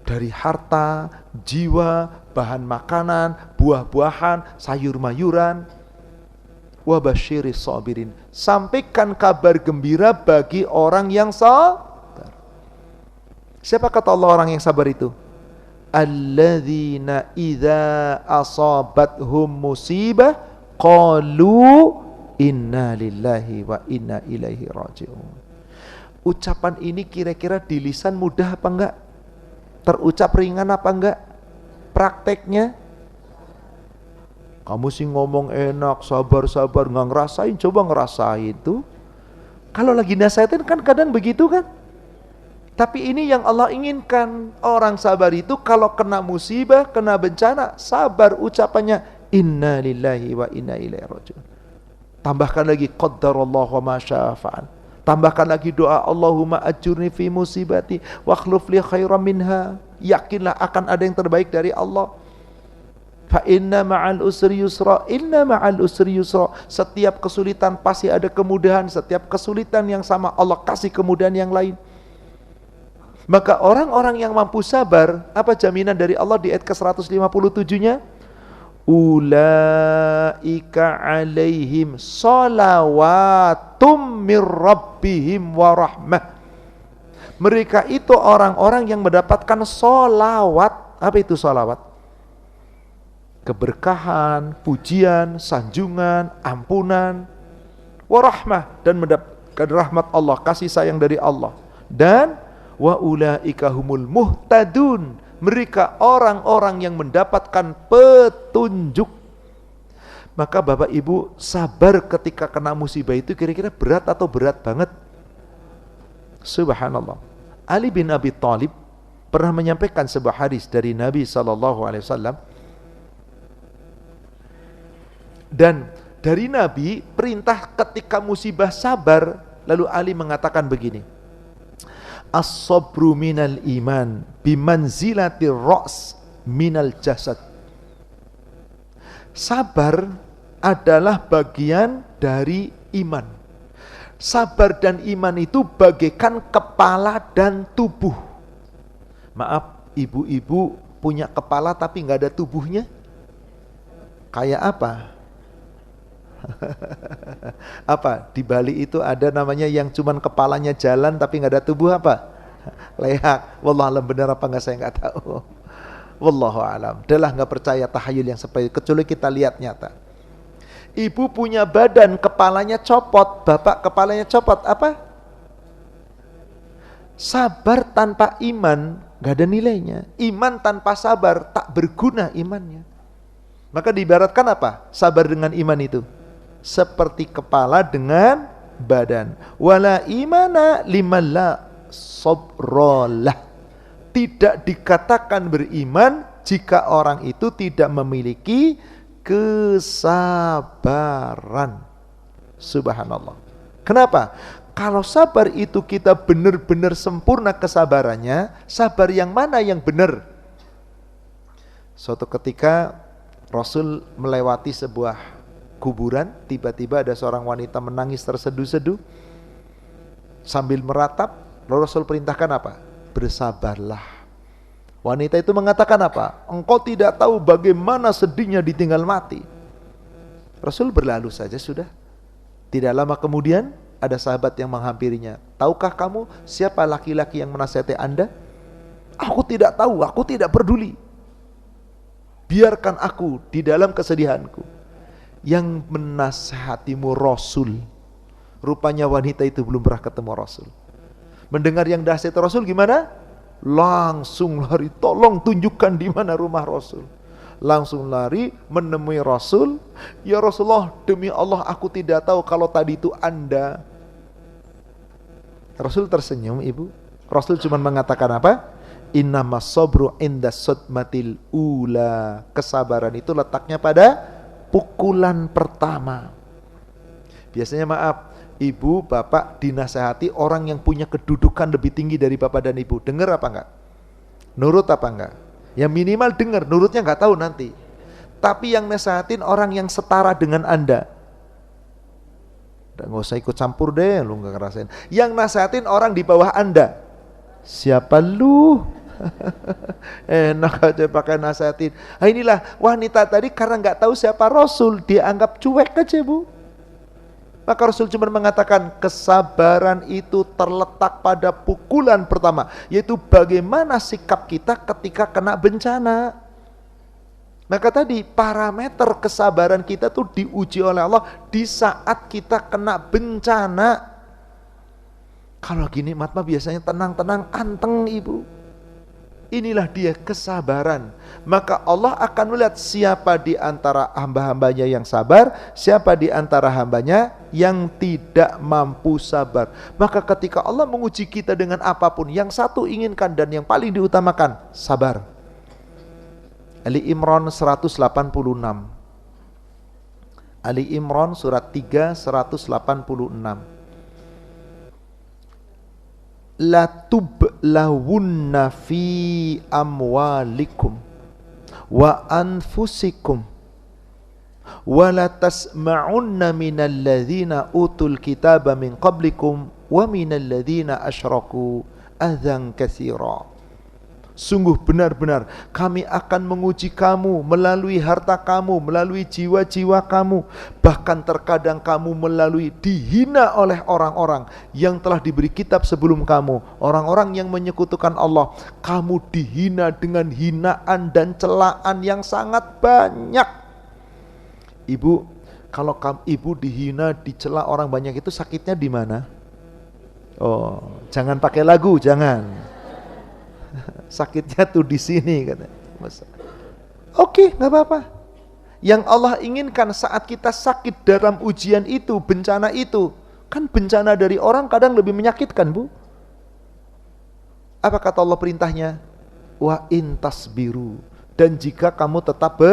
dari harta, jiwa, bahan makanan, buah-buahan, sayur-mayuran. Wa basyiris sabirin. Sampaikan kabar gembira bagi orang yang sabar. Siapa kata Allah orang yang sabar itu? Alladzina idza asabathum musibah qalu inna lillahi wa inna ilaihi raji'un. Ucapan ini kira-kira di lisan mudah apa enggak? Terucap ringan apa enggak? Prakteknya kamu sih ngomong enak, sabar-sabar, nggak ngerasain, coba ngerasain tuh. Kalau lagi nasihatin kan kadang begitu kan? Tapi ini yang Allah inginkan, orang sabar itu kalau kena musibah, kena bencana, sabar ucapannya inna lillahi wa inna ilaihi raji'un. Tambahkan lagi qaddarallahu wa ma syaa fa'al. Tambahkan lagi doa Allahumma ajurni fi musibati wa akhlif li khairan minha. Yakinlah akan ada yang terbaik dari Allah. Fa inna ma'al usri yusra, inna ma'al usri yusra. Setiap kesulitan pasti ada kemudahan, setiap kesulitan yang sama Allah kasih kemudahan yang lain. Maka orang-orang yang mampu sabar, apa jaminan dari Allah di ayat ke-157-nya? Ulaika alaihim salawatum mir rabbihim wa rahmah. Mereka itu orang-orang yang mendapatkan solawat. Apa itu solawat? Keberkahan, pujian, sanjungan, ampunan, wa rahmah, dan mendapatkan rahmat Allah, kasih sayang dari Allah. Dan wa ulaika humul muhtadun, mereka orang-orang yang mendapatkan petunjuk. Maka Bapak Ibu, sabar ketika kena musibah itu kira-kira berat atau berat banget? Subhanallah. Ali bin Abi Thalib pernah menyampaikan sebuah hadis dari Nabi SAW. Dan dari Nabi perintah ketika musibah sabar. Lalu Ali mengatakan begini, as-sabru minal iman bimanzilatir ra's minal jasad. Sabar adalah bagian dari iman. Sabar dan iman itu bagaikan kepala dan tubuh. Maaf, ibu-ibu punya kepala tapi nggak ada tubuhnya? Kayak apa? Apa? Di Bali itu ada namanya yang cuman kepalanya jalan tapi nggak ada tubuh, apa? Leak. Wallahu alam, benar apa nggak saya nggak tahu. Wallahu alam. Adalah nggak percaya tahayul yang seperti itu, kecuali kita lihat nyata. Ibu punya badan, kepalanya copot, bapak kepalanya copot, apa? Sabar tanpa iman nggak ada nilainya. Iman tanpa sabar tak berguna imannya. Maka diibaratkan apa? Sabar dengan iman itu seperti kepala dengan badan. Wala imana liman la sabralah. Tidak dikatakan beriman jika orang itu tidak memiliki kesabaran. Subhanallah. Kenapa? Kalau sabar itu kita benar-benar sempurna kesabarannya, sabar yang mana yang benar? Suatu ketika Rasul melewati sebuah kuburan, tiba-tiba ada seorang wanita menangis terseduh-seduh sambil meratap. Lalu Rasul perintahkan apa? Bersabarlah. Wanita itu mengatakan apa? Engkau tidak tahu bagaimana sedihnya ditinggal mati. Rasul berlalu saja sudah. Tidak lama kemudian ada sahabat yang menghampirinya. Tahukah kamu siapa laki-laki yang menasihati Anda? Aku tidak tahu, aku tidak peduli. Biarkan aku di dalam kesedihanku. Yang menasihatimu Rasul. Rupanya wanita itu belum pernah ketemu Rasul. Mendengar yang dahsyat Rasul gimana? Langsung lari, tolong tunjukkan di mana rumah Rasul. Langsung lari menemui Rasul. Ya Rasulullah, demi Allah aku tidak tahu kalau tadi itu Anda. Rasul tersenyum, ibu. Rasul cuma mengatakan apa? Innamas sabru inda sudmatil ula. Kesabaran itu letaknya pada pukulan pertama. Biasanya maaf, ibu, bapak dinasehati orang yang punya kedudukan lebih tinggi dari bapak dan ibu. Dengar apa enggak? Nurut apa enggak? Ya minimal dengar, nurutnya enggak tahu nanti. Tapi yang nasehatin orang yang setara dengan Anda. Enggak usah ikut campur deh, lu enggak ngerasain. Yang nasehatin orang di bawah Anda. Siapa lu? Enak aja pakai nasihatin. Nah, inilah wanita tadi karena nggak tahu siapa Rasul, dia anggap cuek aja, Bu. Maka Rasul cuma mengatakan kesabaran itu terletak pada pukulan pertama, yaitu bagaimana sikap kita ketika kena bencana. Maka tadi parameter kesabaran kita tuh diuji oleh Allah di saat kita kena bencana. Kalau gini nikmat mah biasanya tenang-tenang, anteng Ibu. Inilah dia kesabaran. Maka Allah akan melihat siapa di antara hamba-hambanya yang sabar, siapa di antara hambanya yang tidak mampu sabar. Maka ketika Allah menguji kita dengan apapun, yang satu inginkan dan yang paling diutamakan, sabar. Ali Imran 186. Ali Imran surat 3 186. La tublawunna fi amwalikum wa anfusikum wa la tasma'unna minal ladzina utul kitaba min qablikum wa minal ladzina asyraku adzan katsira. Sungguh benar-benar kami akan menguji kamu melalui harta kamu, melalui jiwa-jiwa kamu. Bahkan terkadang kamu melalui dihina oleh orang-orang yang telah diberi kitab sebelum kamu. Orang-orang yang menyekutukan Allah. Kamu dihina dengan hinaan dan celaan yang sangat banyak. Ibu, kalau ibu dihina, dicela orang banyak itu sakitnya di mana? Oh, jangan pakai lagu, jangan. Sakitnya tuh di sini katanya. Oke, nggak apa-apa. Yang Allah inginkan saat kita sakit dalam ujian itu, bencana itu, kan bencana dari orang kadang lebih menyakitkan, Bu. Apa kata Allah perintahnya? Wa intasbiru, dan jika kamu tetap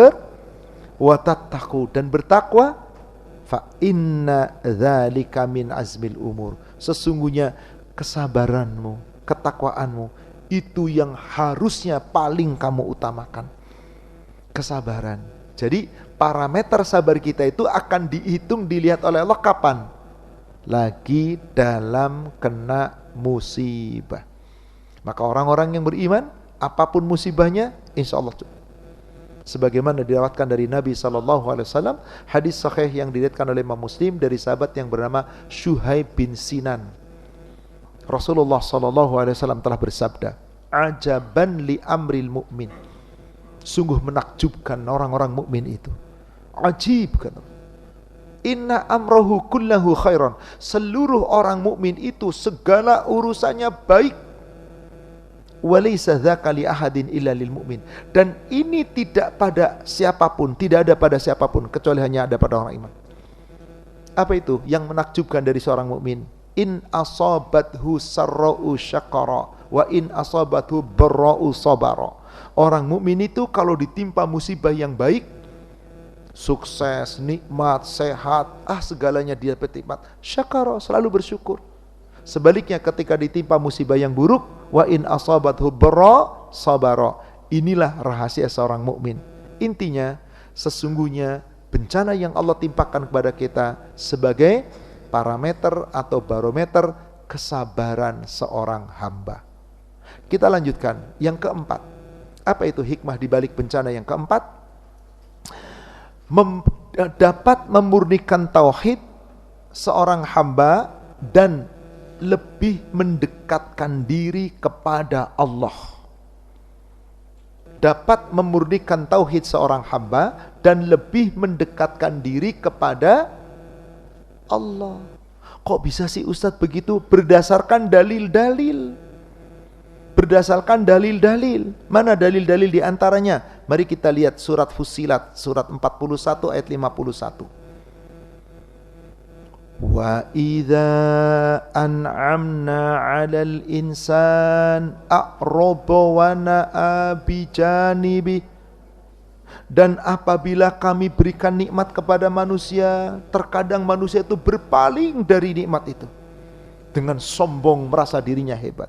watattaqu, dan bertakwa, fa inna dzalika min azmil umur. Sesungguhnya kesabaranmu, ketakwaanmu itu yang harusnya paling kamu utamakan. Kesabaran. Jadi parameter sabar kita itu akan dihitung, dilihat oleh Allah kapan? Lagi dalam kena musibah. Maka orang-orang yang beriman, apapun musibahnya, insya Allah cukup. Sebagaimana diriwayatkan dari Nabi SAW, hadis sahih yang diriwayatkan oleh Imam Muslim dari sahabat yang bernama Syuhaib bin Sinan. Rasulullah SAW telah bersabda, ajaban li amril mu'min. Sungguh menakjubkan orang-orang mukmin itu. Ajib kan. Inna amrohu kullahu khairan. Seluruh orang mukmin itu segala urusannya baik. Walaysa dzaka li ahadin illa lil mu'min. Dan ini tidak pada siapapun, tidak ada pada siapapun kecuali hanya ada pada orang iman. Apa itu yang menakjubkan dari seorang mukmin? In asabathu sarra'u syakara wa in asabathu barra'u sabara. Orang mukmin itu kalau ditimpa musibah yang baik, sukses, nikmat, sehat, segalanya dia bernikmat, syakara, selalu bersyukur. Sebaliknya ketika ditimpa musibah yang buruk, wa in asabathu barra sabara. Inilah rahasia seorang mukmin. Intinya sesungguhnya bencana yang Allah timpakan kepada kita sebagai parameter atau barometer kesabaran seorang hamba. Kita lanjutkan yang keempat. Apa itu hikmah di balik bencana yang keempat? Dapat memurnikan tauhid seorang hamba dan lebih mendekatkan diri kepada Allah. Dapat memurnikan tauhid seorang hamba dan lebih mendekatkan diri kepada Allah. Kok bisa sih Ustadz begitu? Berdasarkan dalil-dalil. Berdasarkan dalil-dalil. Mana dalil-dalil di antaranya? Mari kita lihat surat Fussilat, surat 41 ayat 51. Wa idza an'amna 'alal insan a'rada wa na'a bi janibi. Dan apabila kami berikan nikmat kepada manusia, terkadang manusia itu berpaling dari nikmat itu dengan sombong, merasa dirinya hebat.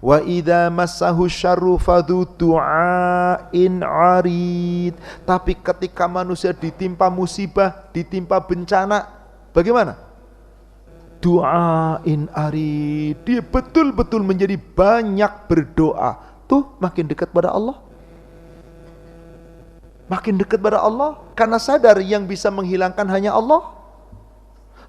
Wa idza massahu syarru fadhu du'ain 'arid. Tapi ketika manusia ditimpa musibah, ditimpa bencana, bagaimana? Du'ain 'arid. Dia betul-betul menjadi banyak berdoa, tuh makin dekat pada Allah. Makin dekat pada Allah karena sadar yang bisa menghilangkan hanya Allah.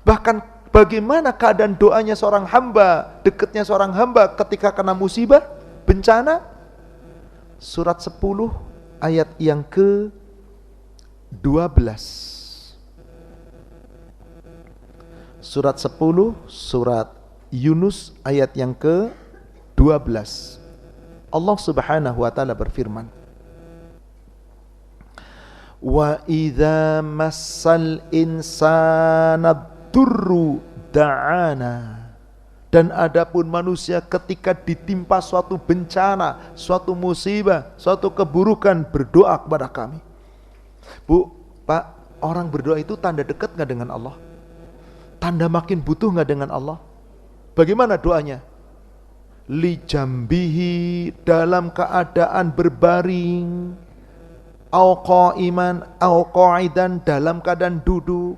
Bahkan bagaimana keadaan doanya seorang hamba, dekatnya seorang hamba ketika kena musibah, bencana. Surat 10 ayat yang ke-12. Surat 10, surat Yunus ayat yang ke-12. Allah Subhanahu wa taala berfirman, wa idza massal insana durru da'ana. Dan adapun manusia ketika ditimpa suatu bencana, suatu musibah, suatu keburukan, berdoa kepada kami. Bu, Pak, orang berdoa itu tanda dekat gak dengan Allah? Tanda makin butuh gak dengan Allah? Bagaimana doanya? Li jambihi, dalam keadaan berbaring, au qa'iman, au qa'idan, dalam keadaan duduk,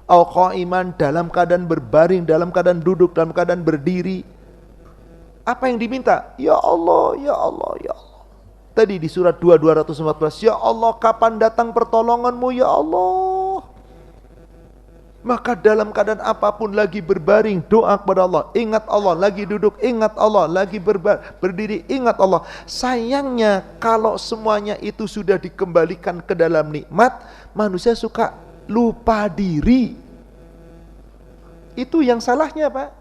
au qa'iman, dalam keadaan berbaring, dalam keadaan duduk, dalam keadaan berdiri. Apa yang diminta? Ya Allah, ya Allah, ya Allah. Tadi di surat 214, ya Allah, kapan datang pertolonganmu ya Allah? Maka dalam keadaan apapun, lagi berbaring, doa kepada Allah, ingat Allah, lagi duduk, ingat Allah, lagi berdiri, ingat Allah. Sayangnya kalau semuanya itu sudah dikembalikan ke dalam nikmat, manusia suka lupa diri. Itu yang salahnya, Pak.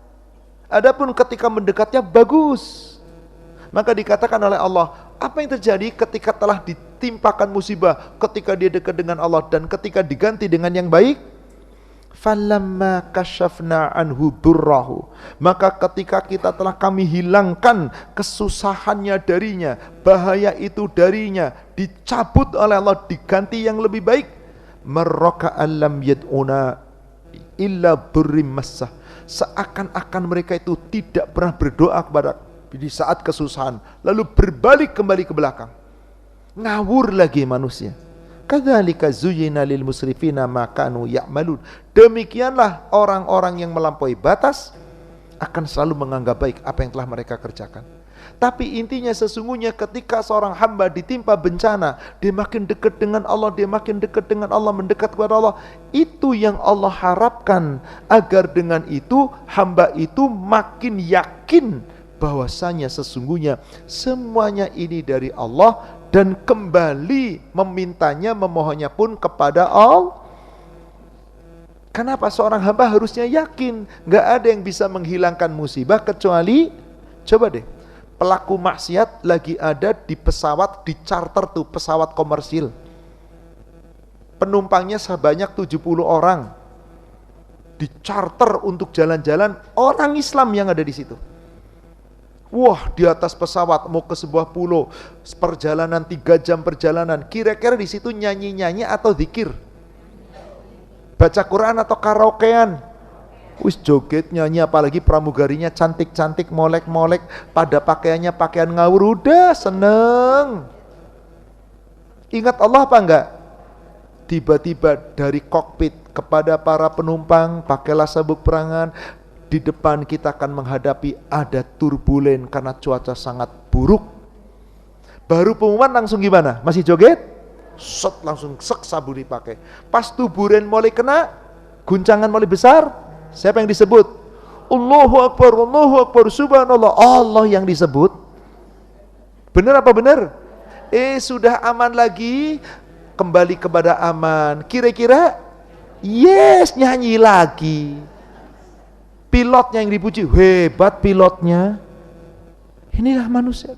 Adapun ketika mendekatnya bagus. Maka dikatakan oleh Allah, apa yang terjadi ketika telah ditimpakan musibah, ketika dia dekat dengan Allah dan ketika diganti dengan yang baik? Falamma kasyafna anhu durrahu, maka ketika kita telah kami hilangkan kesusahannya darinya, bahaya itu darinya, dicabut oleh Allah, diganti yang lebih baik, marraka allam yad'una illa durrim massah, seakan-akan mereka itu tidak pernah berdoa kepada di saat kesusahan, lalu berbalik kembali ke belakang, ngawur lagi manusia. Kadzalika zuyyina lil musrifina ma kanu ya'malun. Demikianlah orang-orang yang melampaui batas akan selalu menganggap baik apa yang telah mereka kerjakan. Tapi intinya sesungguhnya ketika seorang hamba ditimpa bencana, dia makin dekat dengan Allah, dia makin dekat dengan Allah, mendekat kepada Allah. Itu yang Allah harapkan, agar dengan itu hamba itu makin yakin bahwasanya sesungguhnya semuanya ini dari Allah, dan kembali memintanya, memohonnya pun kepada Allah. Kenapa seorang hamba harusnya yakin? Gak ada yang bisa menghilangkan musibah kecuali, coba deh, pelaku maksiat lagi ada di pesawat, di charter tuh, pesawat komersil, penumpangnya sebanyak 70 orang, di charter untuk jalan-jalan, orang Islam yang ada di situ. Wah, di atas pesawat mau ke sebuah pulau, perjalanan 3 jam perjalanan. Kira-kira di situ nyanyi-nyanyi atau zikir? Baca Quran atau karaokean? Wis joget, nyanyi, apalagi pramugarinya cantik-cantik, molek-molek, pada pakaiannya pakaian ngawur, udah seneng. Ingat Allah apa enggak? Tiba-tiba dari kokpit kepada para penumpang, pakailah sabuk perangan. Di depan kita akan menghadapi ada turbulen karena cuaca sangat buruk. Baru pengumuman langsung gimana? Masih joget? Set, langsung sek sabu dipakai. Pas turbulen mulai kena, guncangan mulai besar, siapa yang disebut? Allahu Akbar, subhanallah, Allah yang disebut. Benar apa benar? Sudah aman lagi, kembali kepada aman. Kira-kira, yes, nyanyi lagi. Pilotnya yang dipuji, hebat pilotnya. Inilah manusia.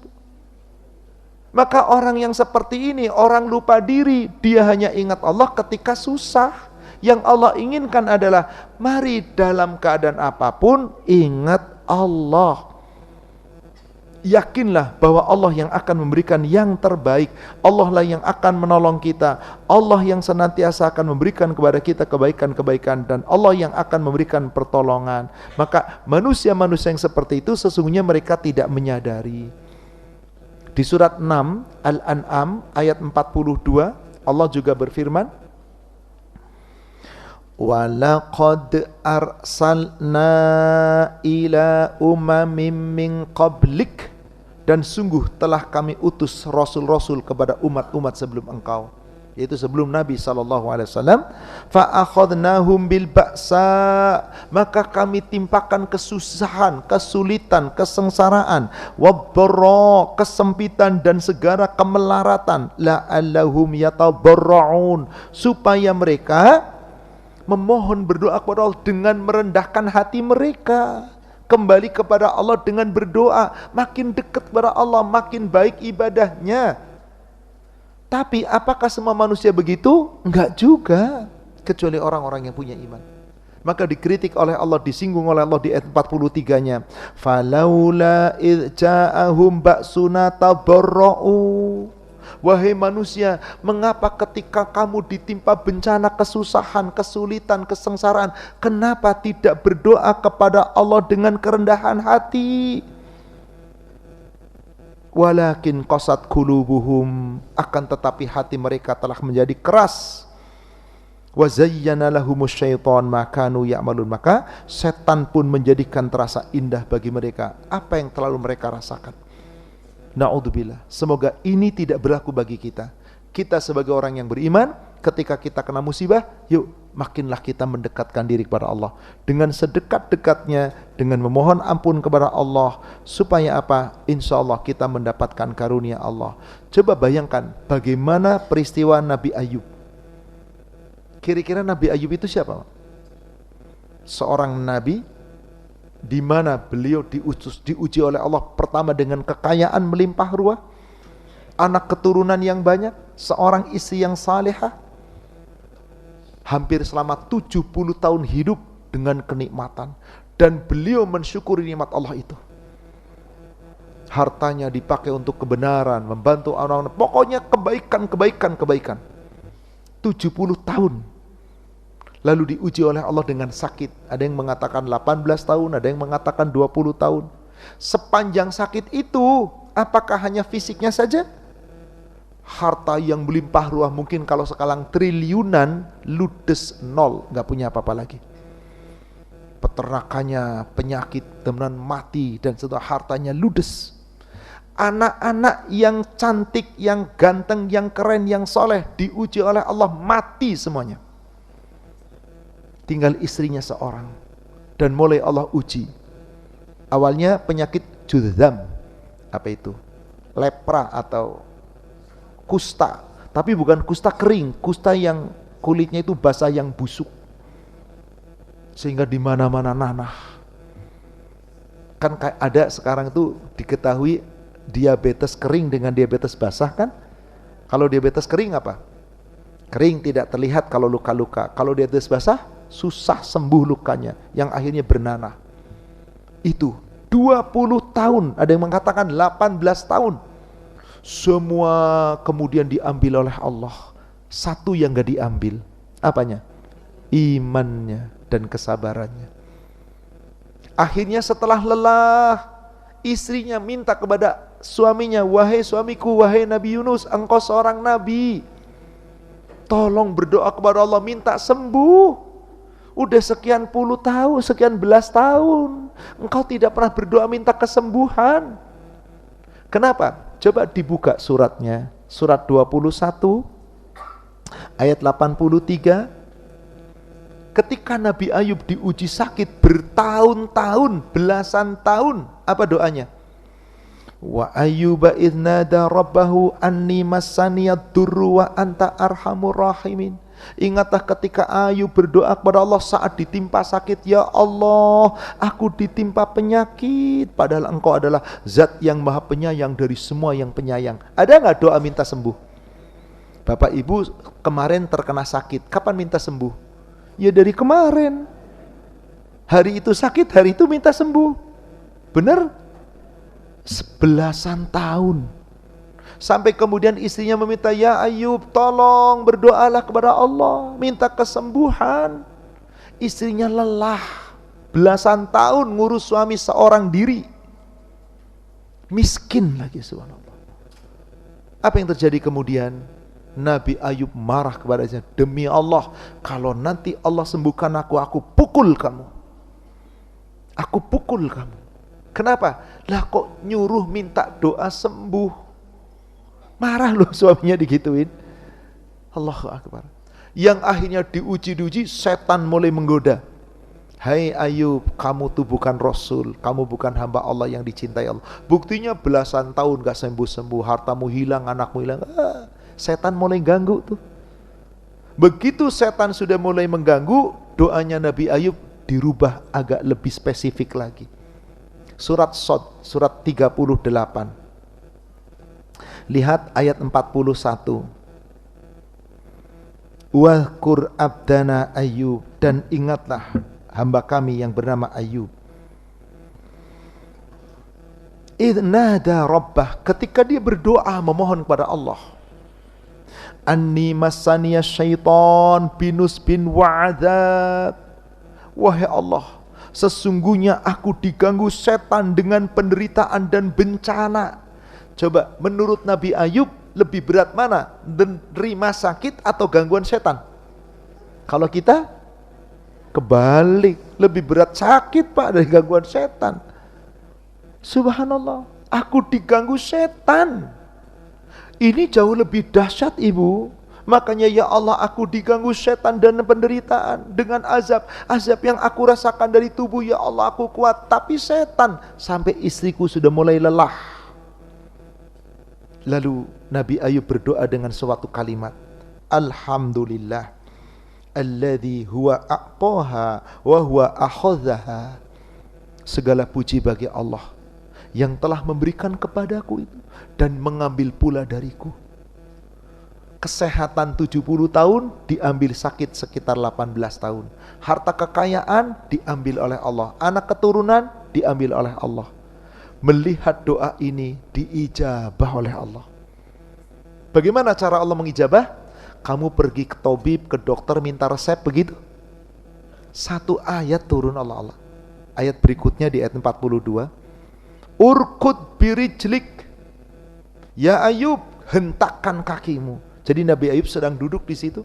Maka orang yang seperti ini, orang lupa diri, dia hanya ingat Allah ketika susah. Yang Allah inginkan adalah, mari dalam keadaan apapun, ingat Allah. Yakinlah bahwa Allah yang akan memberikan yang terbaik. Allah lah yang akan menolong kita. Allah yang senantiasa akan memberikan kepada kita kebaikan-kebaikan, dan Allah yang akan memberikan pertolongan. Maka manusia-manusia yang seperti itu sesungguhnya mereka tidak menyadari. Di surat 6 Al-An'am ayat 42 Allah juga berfirman, وَلَقَدْ أَرْسَلْنَا إِلَى أُمَمٍ مِّن قَبْلِكَ dan sungguh telah kami utus rasul-rasul kepada umat-umat sebelum engkau, yaitu sebelum Nabi SAW. Fa'akhadnahum bil ba'sa, maka kami timpakan kesusahan, kesulitan, kesengsaraan, wad-dharra, kesempitan dan segala kemelaratan, la'allahum yatadarraun, supaya mereka memohon berdoa kepada Allah dengan merendahkan hati mereka, kembali kepada Allah dengan berdoa, makin dekat kepada Allah, makin baik ibadahnya. Tapi apakah semua manusia begitu? Enggak juga, kecuali orang-orang yang punya iman. Maka dikritik oleh Allah, disinggung oleh Allah di ayat 43-nya. Falaula idh ja'ahum ba'suna tadarra'u. Wahai manusia, mengapa ketika kamu ditimpa bencana, kesusahan, kesulitan, kesengsaraan, kenapa tidak berdoa kepada Allah dengan kerendahan hati? Walakin qasat qulubuhum, akan tetapi hati mereka telah menjadi keras. Wa zayyana lahumus syaitan ma kanu ya'malun, maka setan pun menjadikan terasa indah bagi mereka apa yang terlalu mereka rasakan. Na'udzubillah, semoga ini tidak berlaku bagi kita. Kita sebagai orang yang beriman, ketika kita kena musibah, yuk makinlah kita mendekatkan diri kepada Allah dengan sedekat-dekatnya, dengan memohon ampun kepada Allah, supaya apa? Insya Allah kita mendapatkan karunia Allah. Coba bayangkan bagaimana peristiwa Nabi Ayub. Kira-kira Nabi Ayub itu siapa? Seorang nabi di mana beliau diuji oleh Allah pertama dengan kekayaan melimpah ruah, anak keturunan yang banyak, seorang istri yang salehah, hampir selama 70 tahun hidup dengan kenikmatan, dan beliau mensyukuri nikmat Allah itu. Hartanya dipakai untuk kebenaran, membantu orang-orang, pokoknya kebaikan. 70 tahun. Lalu diuji oleh Allah dengan sakit. Ada yang mengatakan 18 tahun, ada yang mengatakan 20 tahun. Sepanjang sakit itu, apakah hanya fisiknya saja? Harta yang melimpah ruah, mungkin kalau sekarang triliunan, ludes nol, gak punya apa-apa lagi. Peternakannya penyakit, temenan mati, dan setelah hartanya ludes. Anak-anak yang cantik, yang ganteng, yang keren, yang soleh, diuji oleh Allah, mati semuanya. Tinggal istrinya seorang, dan mulai Allah uji. Awalnya penyakit judzam, apa itu? Lepra atau kusta, tapi bukan kusta kering, kusta yang kulitnya itu basah, yang busuk, sehingga di mana-mana nanah. Kan ada sekarang itu diketahui diabetes kering dengan diabetes basah kan? Kalau diabetes kering apa? Kering tidak terlihat kalau luka-luka. Kalau diabetes basah susah sembuh lukanya, yang akhirnya bernanah. Itu 20 tahun, ada yang mengatakan 18 tahun. Semua kemudian diambil oleh Allah. Satu yang gak diambil, apanya? Imannya dan kesabarannya. Akhirnya setelah lelah, istrinya minta kepada suaminya, wahai suamiku, wahai Nabi Yunus, engkau seorang nabi, tolong berdoa kepada Allah minta sembuh. Udah sekian puluh tahun, sekian belas tahun, engkau tidak pernah berdoa minta kesembuhan. Kenapa? Coba dibuka suratnya, surat 21 ayat 83. Ketika Nabi Ayub diuji sakit bertahun-tahun, belasan tahun, apa doanya? Wa ayyuba idh nada rabbahu anni massaniyad durru wa anta arhamur rahimin. Ingatlah ketika Ayub berdoa kepada Allah saat ditimpa sakit, ya Allah, aku ditimpa penyakit, padahal engkau adalah zat yang maha penyayang dari semua yang penyayang. Ada gak doa minta sembuh? Bapak ibu kemarin terkena sakit, kapan minta sembuh? Ya dari kemarin. Hari itu sakit, hari itu minta sembuh. Benar? 11 tahun. Sampai kemudian istrinya meminta, ya Ayub, tolong berdoalah kepada Allah, minta kesembuhan. Istrinya lelah, belasan tahun ngurus suami seorang diri, miskin lagi, subhanallah. Apa yang terjadi kemudian? Nabi Ayub marah kepadanya, demi Allah, kalau nanti Allah sembuhkan aku pukul kamu. Aku pukul kamu. Kenapa? Lah kok nyuruh minta doa sembuh? Marah loh suaminya digituin. Allahu Akbar. Yang akhirnya diuji-uji, setan mulai menggoda. Hai Ayub, kamu tuh bukan Rasul, kamu bukan hamba Allah yang dicintai Allah. Buktinya belasan tahun gak sembuh-sembuh, hartamu hilang, anakmu hilang. Setan mulai ganggu tuh. Begitu setan sudah mulai mengganggu, doanya Nabi Ayub dirubah agak lebih spesifik lagi. Surat Shad, surat 38. Lihat ayat 41. Wahkur abdana Ayub, dan ingatlah hamba kami yang bernama Ayub. Idh nada rabbah, ketika dia berdoa memohon kepada Allah. Anni massaniya syaitan binusbin wa'adzab. Wahai Allah, sesungguhnya aku diganggu setan dengan penderitaan dan bencana. Coba, menurut Nabi Ayub lebih berat mana? Menerima sakit atau gangguan setan? Kalau kita kebalik, lebih berat sakit Pak dari gangguan setan. Subhanallah, aku diganggu setan. Ini jauh lebih dahsyat Ibu. Makanya ya Allah, aku diganggu setan dan penderitaan dengan azab. Azab yang aku rasakan dari tubuh, ya Allah aku kuat. Tapi setan, sampai istriku sudah mulai lelah. Lalu Nabi Ayub berdoa dengan suatu kalimat. Alhamdulillah alladzi huwa a'taha wa huwa akhadhaha. Segala puji bagi Allah yang telah memberikan kepadaku itu dan mengambil pula dariku. Kesehatan 70 tahun diambil sakit sekitar 18 tahun. Harta kekayaan diambil oleh Allah. Anak keturunan diambil oleh Allah. Melihat doa ini diijabah oleh Allah. Bagaimana cara Allah mengijabah? Kamu pergi ke tabib, ke dokter minta resep begitu. Satu ayat turun Allah. Ayat berikutnya di ayat 42. Urkud birijlik, ya Ayub, hentakkan kakimu. Jadi Nabi Ayub sedang duduk di situ.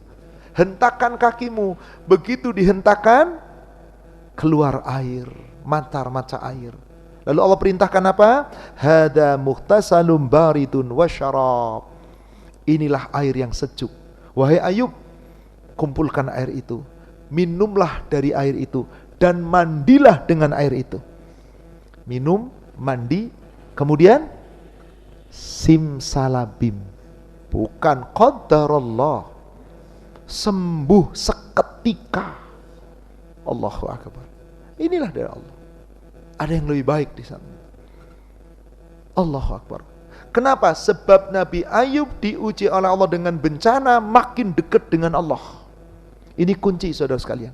Hentakkan kakimu. Begitu dihentakkan, keluar air, mata air. Lalu Allah perintahkan apa? Hada muhtasalum baridun wa syarab. Inilah air yang sejuk. Wahai Ayub, kumpulkan air itu. Minumlah dari air itu dan mandilah dengan air itu. Minum, mandi, kemudian simsalabim. Bukan qadarullah. Sembuh seketika. Allahu Akbar. Inilah dari Allah. Ada yang lebih baik di sana. Allahu Akbar. Kenapa? Sebab Nabi Ayub diuji oleh Allah dengan bencana, makin dekat dengan Allah. Ini kunci saudara sekalian.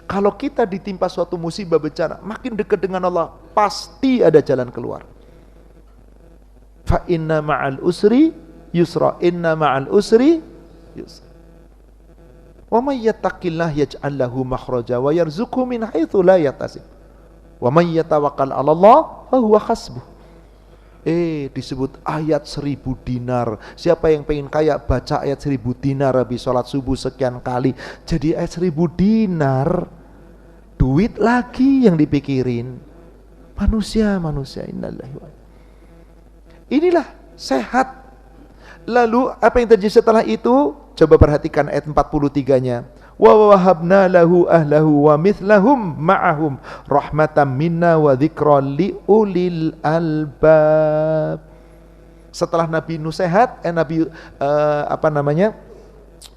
Kalau kita ditimpa suatu musibah bencana, makin dekat dengan Allah, pasti ada jalan keluar. Fa inna ma'al usri yusra, inna ma'al usri yusra. Wa may yattaqillah yaj'al lahu makhraja wa yarzuqhu min haitsu la yahtasib. Wa may yatawakkal 'ala Allah fa huwa hasbuh. Disebut ayat 1000 dinar. Siapa yang pengen kaya baca ayat 1000 dinar habis sholat subuh sekian kali. Jadi ayat 1000 dinar, duit lagi yang dipikirin. Manusia innalillahi wa. Inilah sehat. Lalu apa yang terjadi setelah itu? Coba perhatikan ayat 43-nya. Wa wahabna lahu ahlahu wa mithlahum ma'ahum rahmatan minna wa dzikra li ulil albab. Setelah Nabi Nuh sehat,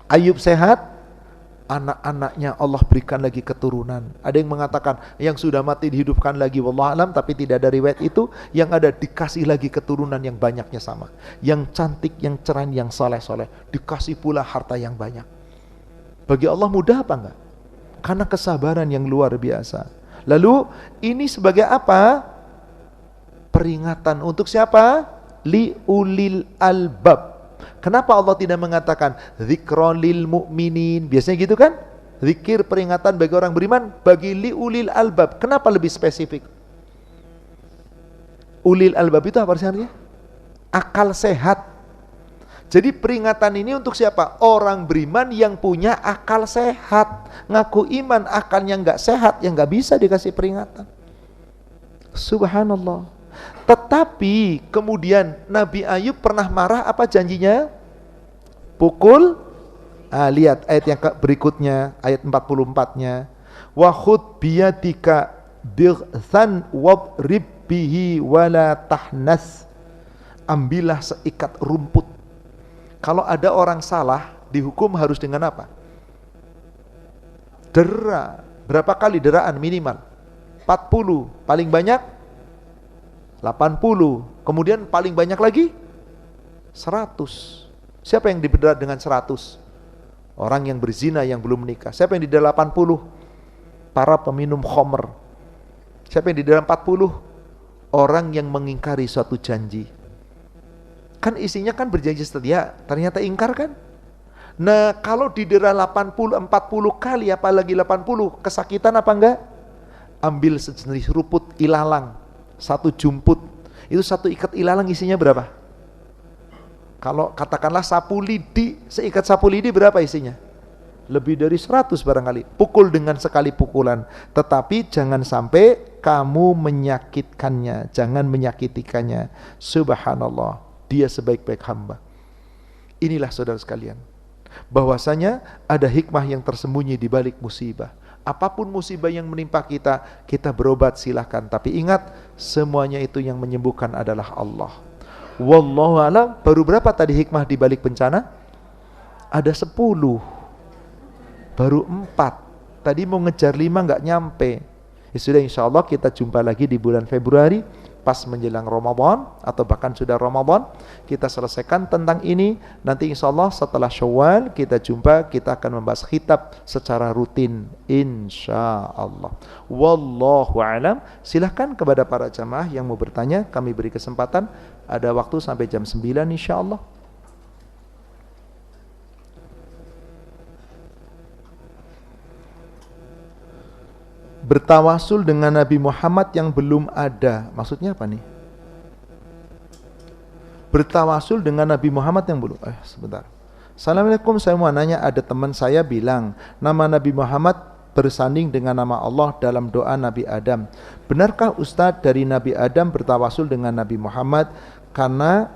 Ayub sehat, anak-anaknya Allah berikan lagi keturunan. Ada yang mengatakan yang sudah mati dihidupkan lagi, wallahu alam, tapi tidak ada riwayat itu. Yang ada dikasih lagi keturunan yang banyaknya sama, yang cantik, yang cerah, yang soleh-soleh, dikasih pula harta yang banyak. Bagi Allah mudah apa enggak? Karena kesabaran yang luar biasa. Lalu ini sebagai apa? Peringatan untuk siapa? Li ulil albab. Kenapa Allah tidak mengatakan dzikron lil mu'minin? Biasanya gitu kan? Zikir peringatan bagi orang beriman, bagi li ulil albab. Kenapa lebih spesifik? Ulil albab itu apa artinya? Akal sehat. Jadi peringatan ini untuk siapa? Orang beriman yang punya akal sehat. Ngaku iman, akalnya enggak sehat, yang enggak bisa dikasih peringatan. Subhanallah. Tetapi kemudian Nabi Ayub pernah marah, apa janjinya? Pukul. Lihat ayat yang berikutnya, ayat 44-nya. Wa khud biyadika dighsan wadrib bihi wala tahnas. Ambillah seikat rumput. Kalau ada orang salah, dihukum harus dengan apa? Dera. Berapa kali deraan minimal? 40, paling banyak 80. Kemudian paling banyak lagi 100. Siapa yang didera dengan 100? Orang yang berzina yang belum menikah. Siapa yang didera 80? Para peminum khamr. Siapa yang didera 40? Orang yang mengingkari suatu janji. Kan isinya kan berjanji setia, ternyata ingkar kan? Nah, kalau didera 40 kali, apalagi 80, kesakitan apa enggak? Ambil sejenis rumput ilalang, satu jumput. Itu satu ikat ilalang isinya berapa? Kalau katakanlah sapu lidi, seikat sapu lidi berapa isinya? Lebih dari 100 barangkali. Pukul dengan sekali pukulan. Tetapi jangan sampai kamu menyakitkannya, jangan menyakitikannya. Subhanallah, dia sebaik-baik hamba. Inilah saudara sekalian, bahwasanya ada hikmah yang tersembunyi di balik musibah. Apapun musibah yang menimpa kita, kita berobat silahkan. Tapi ingat, semuanya itu yang menyembuhkan adalah Allah. Wallahu a'lam. Baru berapa tadi hikmah di balik bencana? Ada 10. Baru 4. Tadi mau ngejar 5 nggak nyampe. Ya sudah, insya Allah kita jumpa lagi di bulan Februari, pas menjelang Ramadan atau bahkan sudah Ramadan, kita selesaikan tentang ini. Nanti insya Allah setelah Syawal kita jumpa, kita akan membahas khitab secara rutin insya Allah. Wallahu a'lam. Silahkan kepada para jamaah yang mau bertanya, kami beri kesempatan. Ada waktu sampai jam 9 insya Allah. Bertawasul dengan Nabi Muhammad yang belum ada. Maksudnya apa nih? Bertawasul dengan Nabi Muhammad yang belum. Sebentar. Assalamualaikum, saya mau nanya, ada teman saya bilang nama Nabi Muhammad bersanding dengan nama Allah dalam doa Nabi Adam. Benarkah Ustadz dari Nabi Adam bertawasul dengan Nabi Muhammad karena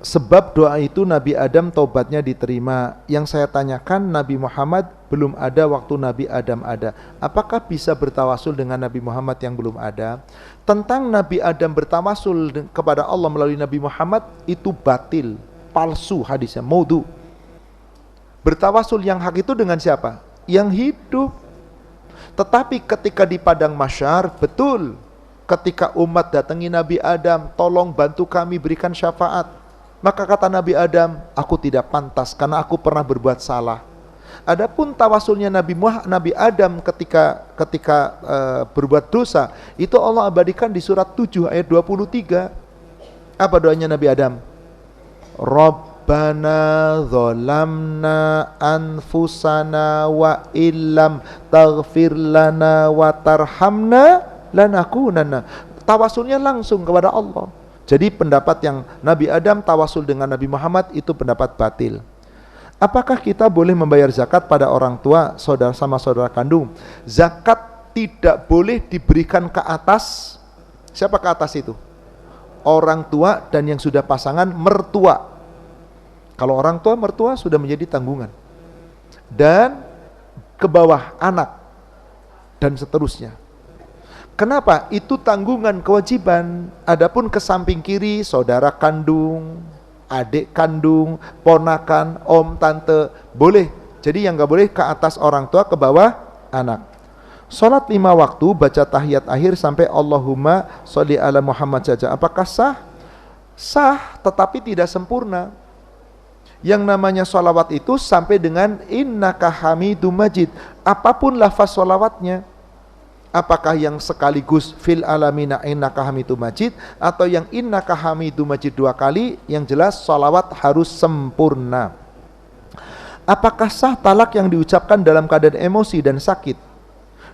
sebab doa itu Nabi Adam taubatnya diterima? Yang saya tanyakan, Nabi Muhammad belum ada waktu Nabi Adam ada. Apakah bisa bertawasul dengan Nabi Muhammad yang belum ada? Tentang Nabi Adam bertawasul kepada Allah melalui Nabi Muhammad, itu batil, palsu hadisnya, maudhu. Bertawasul yang hak itu dengan siapa? Yang hidup. Tetapi ketika di padang mahsyar, betul, ketika umat datangi Nabi Adam, tolong bantu kami berikan syafaat. Maka kata Nabi Adam, aku tidak pantas karena aku pernah berbuat salah. Adapun tawasulnya Nabi Adam ketika berbuat dosa, itu Allah abadikan di surat 7 ayat 23. Apa doanya Nabi Adam? Rabbana zalamna anfusana wa illam taghfir lana wa tarhamna lanakunanna. Tawasulnya langsung kepada Allah. Jadi pendapat yang Nabi Adam tawasul dengan Nabi Muhammad itu pendapat batil. Apakah kita boleh membayar zakat pada orang tua, saudara sama saudara kandung? Zakat tidak boleh diberikan ke atas. Siapa ke atas itu? Orang tua dan yang sudah pasangan mertua. Kalau orang tua mertua sudah menjadi tanggungan. Dan ke bawah anak dan seterusnya. Kenapa? Itu tanggungan kewajiban. Adapun ke samping kiri, saudara kandung, adik kandung, ponakan, om, tante, boleh. Jadi yang gak boleh ke atas orang tua, ke bawah anak. Salat 5 waktu, baca tahiyat akhir sampai Allahumma sholli ala Muhammad saja. Apakah sah? Sah, tetapi tidak sempurna. Yang namanya sholawat itu sampai dengan innaka hamidum majid. Apapun lafaz sholawatnya. Apakah yang sekaligus fil alamina innaka hamidum majid, atau yang innaka hamidum majid 2 kali? Yang jelas sholawat harus sempurna. Apakah sah talak yang diucapkan dalam keadaan emosi dan sakit?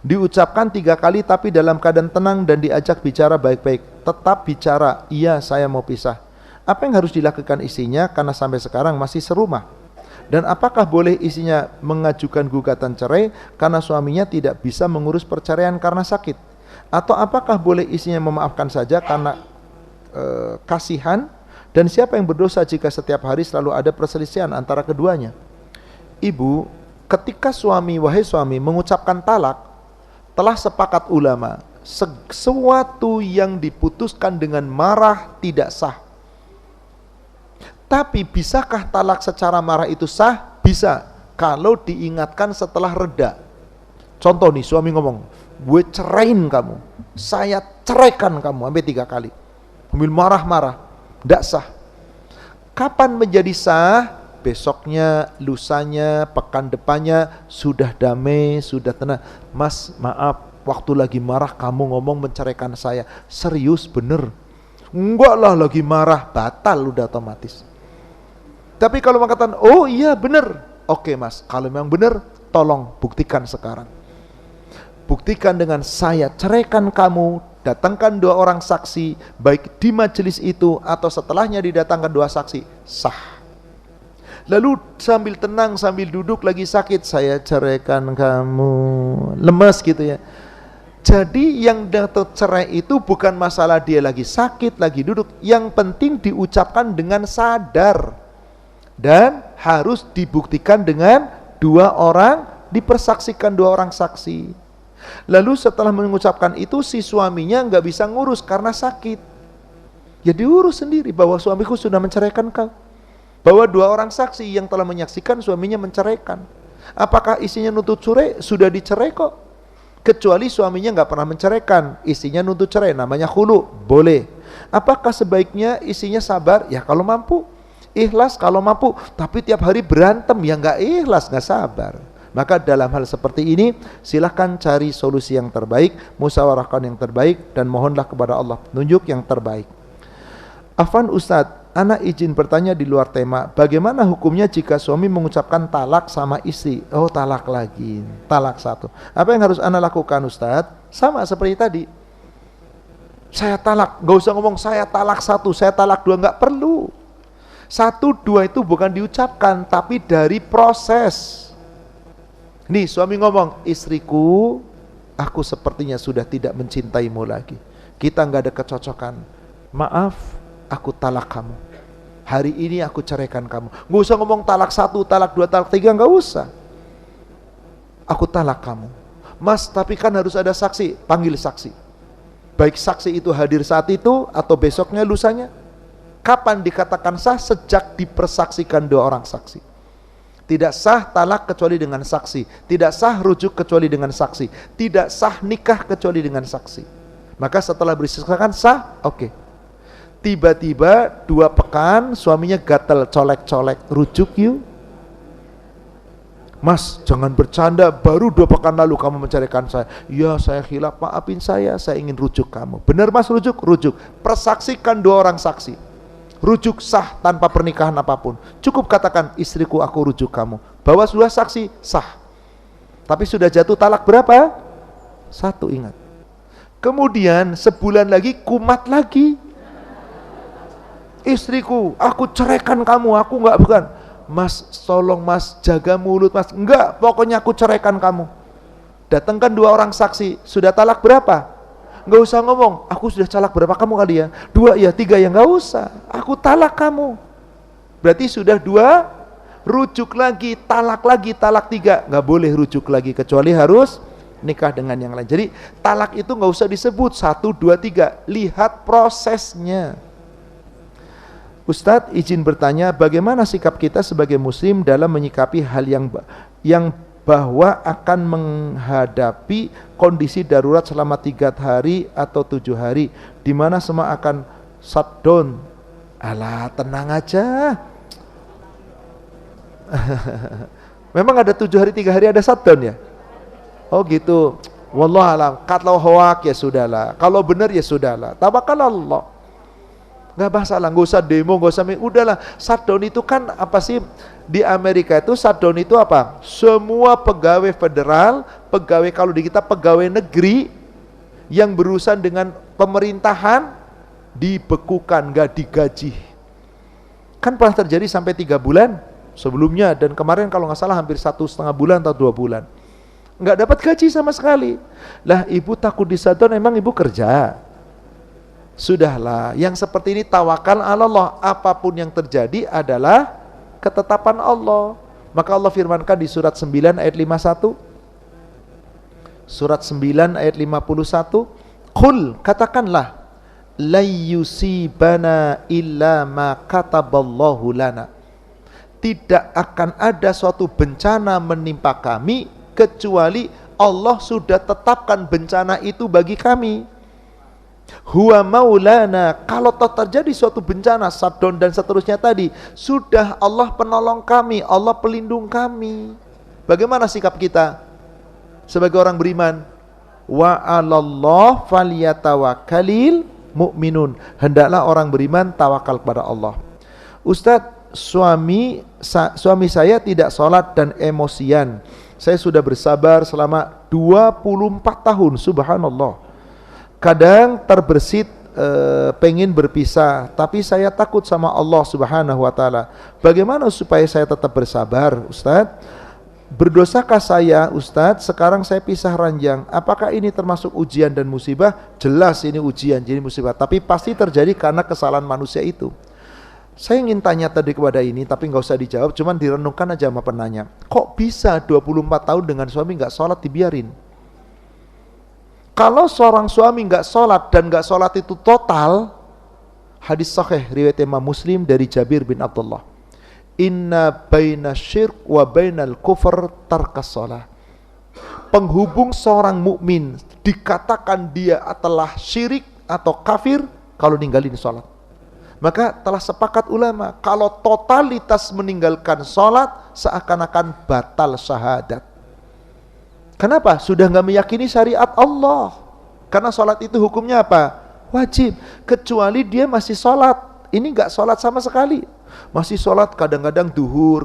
Diucapkan 3 kali tapi dalam keadaan tenang dan diajak bicara baik-baik. Tetap bicara, iya saya mau pisah. Apa yang harus dilakukan istrinya karena sampai sekarang masih serumah? Dan apakah boleh isinya mengajukan gugatan cerai karena suaminya tidak bisa mengurus perceraian karena sakit? Atau apakah boleh isinya memaafkan saja karena kasihan? Dan siapa yang berdosa jika setiap hari selalu ada perselisihan antara keduanya? Ibu, ketika wahai suami mengucapkan talak, telah sepakat ulama, sesuatu yang diputuskan dengan marah tidak sah. Tapi bisakah talak secara marah itu sah? Bisa, kalau diingatkan setelah reda. Contoh nih, suami ngomong, gue ceraiin kamu, saya ceraikan kamu sampai 3 kali. Sambil marah-marah, tidak sah. Kapan menjadi sah? Besoknya, lusanya, pekan depannya sudah damai, sudah tenang. Mas, maaf, waktu lagi marah kamu ngomong menceraikan saya. Serius, bener? Enggak lah, lagi marah, batal udah otomatis. Tapi kalau mengatakan, oh iya bener, oke mas, kalau memang bener, tolong buktikan sekarang. Buktikan dengan saya ceraikan kamu, datangkan 2 orang saksi, baik di majelis itu atau setelahnya didatangkan 2 saksi, sah. Lalu sambil tenang, sambil duduk lagi sakit, saya ceraikan kamu, lemes gitu ya. Jadi yang dapat cerai itu bukan masalah dia lagi sakit, lagi duduk, yang penting diucapkan dengan sadar. Dan harus dibuktikan dengan 2 orang, dipersaksikan 2 orang saksi. Lalu setelah mengucapkan itu, si suaminya nggak bisa ngurus karena sakit. Ya diurus sendiri bahwa suamiku sudah menceraikan kau. Bahwa 2 orang saksi yang telah menyaksikan suaminya menceraikan. Apakah isinya nuntut cerai? Sudah dicerai kok. Kecuali suaminya nggak pernah menceraikan, isinya nuntut cerai, namanya khulu, boleh. Apakah sebaiknya isinya sabar? Ya kalau mampu. Ikhlas kalau mampu, tapi tiap hari berantem, ya nggak ikhlas, nggak sabar. Maka dalam hal seperti ini, silahkan cari solusi yang terbaik, musyawarahkan yang terbaik, dan mohonlah kepada Allah petunjuk yang terbaik. Afwan Ustadz, anak izin bertanya di luar tema, bagaimana hukumnya jika suami mengucapkan talak sama istri? Oh, talak lagi, talak 1. Apa yang harus anak lakukan Ustadz? Sama seperti tadi. Saya talak, nggak usah ngomong saya talak 1, saya talak 2, nggak perlu. 1, 2 itu bukan diucapkan, tapi dari proses. Nih suami ngomong, istriku, aku sepertinya sudah tidak mencintaimu lagi. Kita nggak ada kecocokan. Maaf, aku talak kamu. Hari ini aku ceraikan kamu. Nggak usah ngomong talak 1, talak 2, talak 3, nggak usah. Aku talak kamu. Mas, tapi kan harus ada saksi. Panggil saksi. Baik saksi itu hadir saat itu atau besoknya, lusanya. Kapan dikatakan sah? Sejak dipersaksikan 2 orang saksi. Tidak sah talak kecuali dengan saksi. Tidak sah rujuk kecuali dengan saksi. Tidak sah nikah kecuali dengan saksi. Maka setelah bersaksikan sah, oke. Tiba-tiba 2 pekan suaminya gatel, colek-colek, rujuk yuk. Mas, jangan bercanda, baru 2 pekan lalu kamu menceraikan saya. Ya, saya khilaf, maafin saya ingin rujuk kamu. Benar mas, rujuk? Rujuk. Persaksikan 2 orang saksi. Rujuk sah tanpa pernikahan apapun. Cukup katakan, istriku aku rujuk kamu. Bawa 2 saksi, sah. Tapi sudah jatuh talak berapa? 1, ingat. Kemudian sebulan lagi kumat lagi. Istriku, aku ceraikan kamu, aku enggak, bukan. Mas, tolong mas, jaga mulut mas. Enggak, pokoknya aku ceraikan kamu. Datangkan 2 orang saksi. Sudah talak berapa? Enggak usah ngomong, aku sudah talak berapa kamu kali ya? 2 ya, 3 ya, enggak usah. Aku talak kamu. Berarti sudah 2, rujuk lagi, talak 3. Enggak boleh rujuk lagi, kecuali harus nikah dengan yang lain. Jadi talak itu enggak usah disebut 1, 2, 3. Lihat prosesnya. Ustadz izin bertanya, bagaimana sikap kita sebagai muslim dalam menyikapi hal yang bahwa akan menghadapi kondisi darurat selama 3 hari atau 7 hari, di mana semua akan shutdown. Alah, tenang aja. Memang ada 7 hari, 3 hari ada shutdown ya? Oh gitu. Wallahualam. Kalau hoak ya sudahlah. Kalau benar ya sudahlah. Tawakal Allah. Nggak masalah, nggak usah demo, nggak usah, udahlah. Shutdown itu kan apa sih, di Amerika itu shutdown itu apa? Semua pegawai federal, pegawai, kalau di kita pegawai negeri yang berurusan dengan pemerintahan dibekukan, nggak digaji. Kan pernah terjadi sampai 3 bulan. sebelumnya dan kemarin kalau nggak salah hampir 1,5 bulan atau 2 bulan. Nggak dapat gaji sama sekali. Lah ibu takut disadon, emang ibu kerja? Sudahlah, yang seperti ini tawakal ala Allah. Apapun yang terjadi adalah ketetapan Allah. Maka Allah firmankan di surat 9 ayat 51. Surat 9 ayat 51. Qul, katakanlah, la yusibana illa ma kataballahu lana. Tidak akan ada suatu bencana menimpa kami kecuali Allah sudah tetapkan bencana itu bagi kami. Huwa maulana, kalau terjadi suatu bencana, shutdown dan seterusnya tadi, sudah Allah penolong kami, Allah pelindung kami. Bagaimana sikap kita sebagai orang beriman? Wa 'alallah falyatawakkalil mu'minun. Hendaklah orang beriman tawakal kepada Allah. Ustadz, suami saya tidak sholat dan emosian. Saya sudah bersabar selama 24 tahun, subhanallah. Kadang terbersit pengen berpisah, tapi saya takut sama Allah Subhanahu wa taala. Bagaimana supaya saya tetap bersabar, Ustadz? Berdosakah saya, Ustadz? Sekarang saya pisah ranjang. Apakah ini termasuk ujian dan musibah? Jelas ini ujian, jadi musibah. Tapi pasti terjadi karena kesalahan manusia itu. Saya ingin tanya tadi kepada ini, tapi nggak usah dijawab, cuman direnungkan aja sama penanya. Kok bisa 24 tahun dengan suami nggak sholat dibiarin? Kalau seorang suami nggak sholat dan nggak sholat itu total, hadis sahih riwayat Imam Muslim dari Jabir bin Abdullah. Inna baina syirk wa bainal kufr tarkas shalah. Penghubung seorang mukmin dikatakan dia telah syirik atau kafir kalau ninggalin sholat. Maka telah sepakat ulama, kalau totalitas meninggalkan sholat seakan-akan batal syahadat. Kenapa? Sudah nggak meyakini syariat Allah. Karena sholat itu hukumnya apa? Wajib. Kecuali dia masih sholat. Ini nggak sholat sama sekali. Masih sholat kadang-kadang duhur,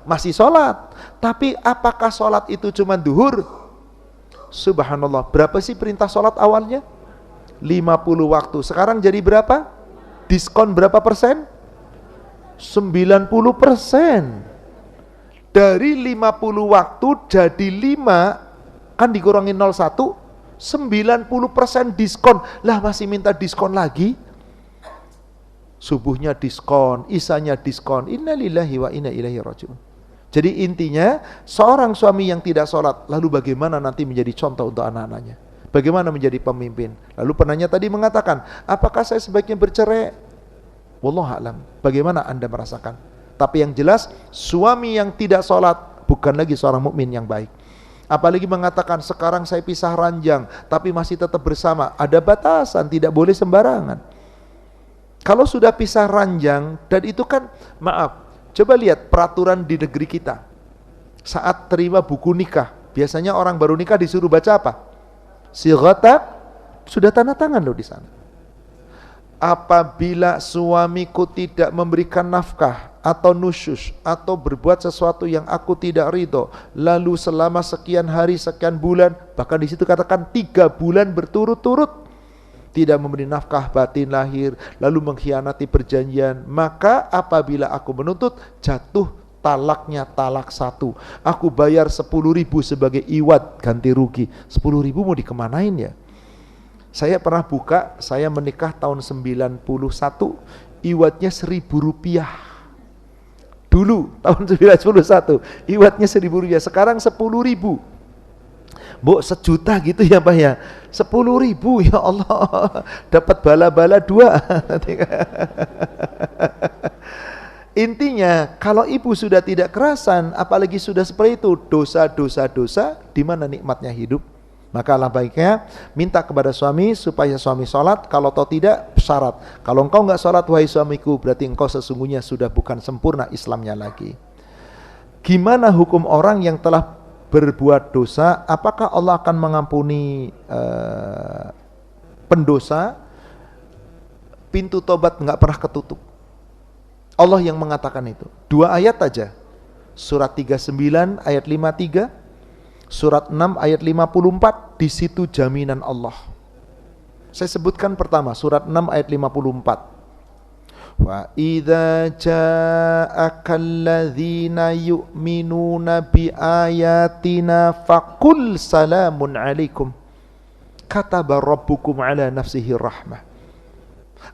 masih sholat. Tapi apakah sholat itu cuma duhur? Subhanallah. Berapa sih perintah sholat awalnya? 50 waktu. Sekarang jadi berapa? Diskon berapa persen? 90%. Dari 50 waktu jadi 5, kan dikurangin 01, 90% diskon. Lah masih minta diskon lagi? Subuhnya diskon, isanya diskon. Innalillahi wa inna ilaihi raji'un. Jadi intinya, seorang suami yang tidak sholat, lalu bagaimana nanti menjadi contoh untuk anak-anaknya? Bagaimana menjadi pemimpin? Lalu penanya tadi mengatakan, apakah saya sebaiknya bercerai? Wallahu a'lam. Bagaimana Anda merasakan? Tapi yang jelas, suami yang tidak sholat bukan lagi seorang mukmin yang baik. Apalagi mengatakan sekarang saya pisah ranjang tapi masih tetap bersama. Ada batasan, tidak boleh sembarangan. Kalau sudah pisah ranjang, dan itu kan maaf, coba lihat peraturan di negeri kita. Saat terima buku nikah, biasanya orang baru nikah disuruh baca apa? Sighatak, sudah tanda tangan loh di sana. Apabila suamiku tidak memberikan nafkah atau nusyus atau berbuat sesuatu yang aku tidak ridho, lalu selama sekian hari, sekian bulan, bahkan di situ katakan 3 bulan berturut-turut tidak memberi nafkah batin lahir, lalu mengkhianati perjanjian, maka apabila aku menuntut, jatuh talaknya talak 1. Aku bayar 10.000 sebagai iwat ganti rugi. 10.000 mau dikemanain ya? Saya pernah buka, saya menikah tahun 91, iwatnya 1.000 rupiah. Dulu, tahun 91, iwatnya 1.000 rupiah, sekarang 10.000. Mbok 1 juta gitu ya Pak ya? 10.000, ya Allah, dapat bala-bala 2. Intinya, kalau ibu sudah tidak kerasan, apalagi sudah seperti itu, dosa, di mana nikmatnya hidup? Maka alangkah baiknya minta kepada suami supaya suami sholat. Kalau tahu tidak, syarat. Kalau engkau enggak sholat wahai suamiku, berarti engkau sesungguhnya sudah bukan sempurna Islamnya lagi. Gimana hukum orang yang telah berbuat dosa? Apakah Allah akan mengampuni pendosa? Pintu tobat enggak pernah ketutup. Allah yang mengatakan itu. 2 ayat aja. Surat 39 ayat 53. Surat 6 ayat 54, di situ jaminan Allah. Saya sebutkan pertama, surat 6 ayat 54. Wa idza ja'aka alladzina yu'minuna bi ayatina faqul salamun alaikum kataba rabbukum ala nafsihi rahmah.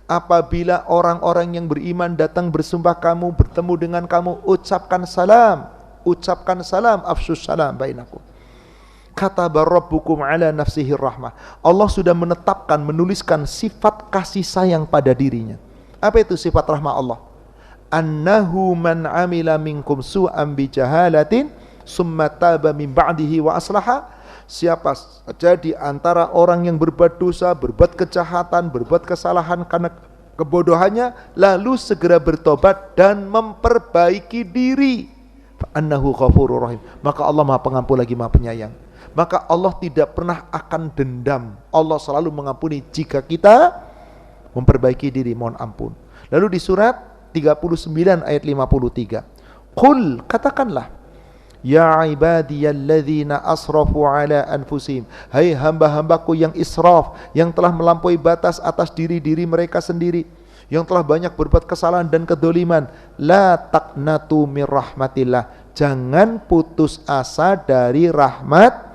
Apabila orang-orang yang beriman datang bersumpah kamu, bertemu dengan kamu, ucapkan salam, afsyus salam bainakum. Kataba rabbukum ala nafsihi rahmah. Allah sudah menetapkan, menuliskan sifat kasih sayang pada dirinya. Apa itu sifat rahmah Allah? Annahu man amila minkum su'an bi jahalatin summa taba min ba'dihi wa aslaha. Siapa saja di antara orang yang berbuat dosa, berbuat kejahatan, berbuat kesalahan karena kebodohannya, lalu segera bertobat dan memperbaiki diri, annahu ghafurur rahim, maka Allah Maha Pengampun lagi Maha Penyayang. Maka Allah tidak pernah akan dendam. Allah selalu mengampuni jika kita memperbaiki diri, mohon ampun. Lalu di surat 39 ayat 53, Qul, katakanlah, ya ibadiyalladzina asrafu ala anfusihim, hai hamba-hambaku yang israf, yang telah melampaui batas atas diri-diri mereka sendiri, yang telah banyak berbuat kesalahan dan kedoliman, la taqnatu mir rahmatillah, jangan putus asa dari rahmat.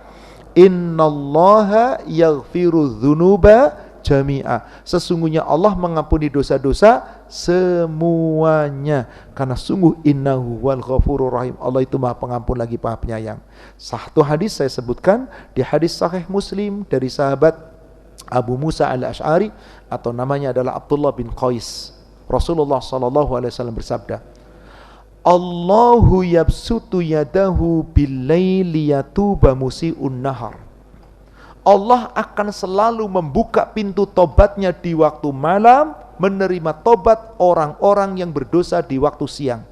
Innallaha yaghfiru dzunuba jami'a, sesungguhnya Allah mengampuni dosa-dosa semuanya, karena sungguh innahu wal ghafurur rahim, Allah itu Maha Pengampun lagi Maha Penyayang. Satu hadis saya sebutkan di hadis sahih Muslim dari sahabat Abu Musa al-Ash'ari, atau namanya adalah Abdullah bin Qais. Rasulullah SAW bersabda, Allahu yabsutu yadahu bil-laili yatuba musi'un nahar. Allah akan selalu membuka pintu tobatnya di waktu malam, menerima tobat orang-orang yang berdosa di waktu siang.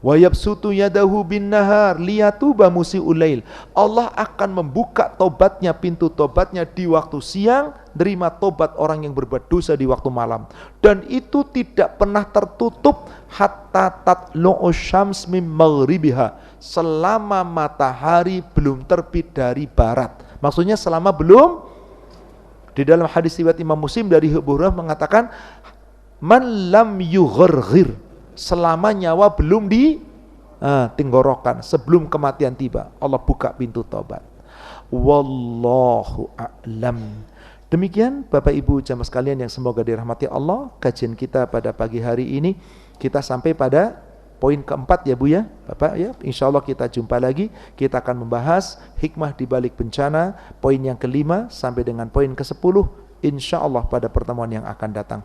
Wa yabsutu yadahu bin nahar liyatuba musi'ul lail. Allah akan membuka tobatnya, pintu tobatnya di waktu siang, nerima tobat orang yang berbuat dosa di waktu malam. Dan itu tidak pernah tertutup hatta tatlu'u syams min maghribiha, selama matahari belum terbit dari barat. Maksudnya selama belum, di dalam hadis riwayat Imam Muslim dari Abu Hurairah mengatakan, man lam yugharghir, selama nyawa belum di tenggorokan, sebelum kematian tiba, Allah buka pintu tobat. Wallahu a'lam. Demikian Bapak Ibu jamaah sekalian yang semoga dirahmati Allah, kajian kita pada pagi hari ini kita sampai pada poin keempat ya Bu ya, Bapak ya. Insya Allah kita jumpa lagi, kita akan membahas hikmah di balik bencana, poin yang kelima sampai dengan poin ke-10, insya Allah pada pertemuan yang akan datang.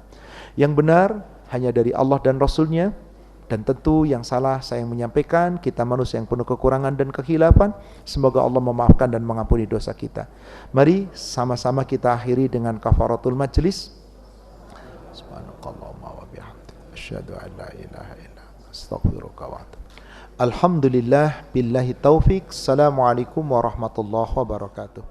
Yang benar hanya dari Allah dan Rasulnya, dan tentu yang salah saya yang menyampaikan, kita manusia yang penuh kekurangan dan kekhilafan. Semoga Allah memaafkan dan mengampuni dosa kita. Mari sama-sama kita akhiri dengan kafaratul majlis. Subhanakallahumma wa bihamdika asyhadu an la ilaha illa anta astaghfiruka wa atubu. Alhamdulillah billahi taufik. Assalamualaikum warahmatullahi wabarakatuh.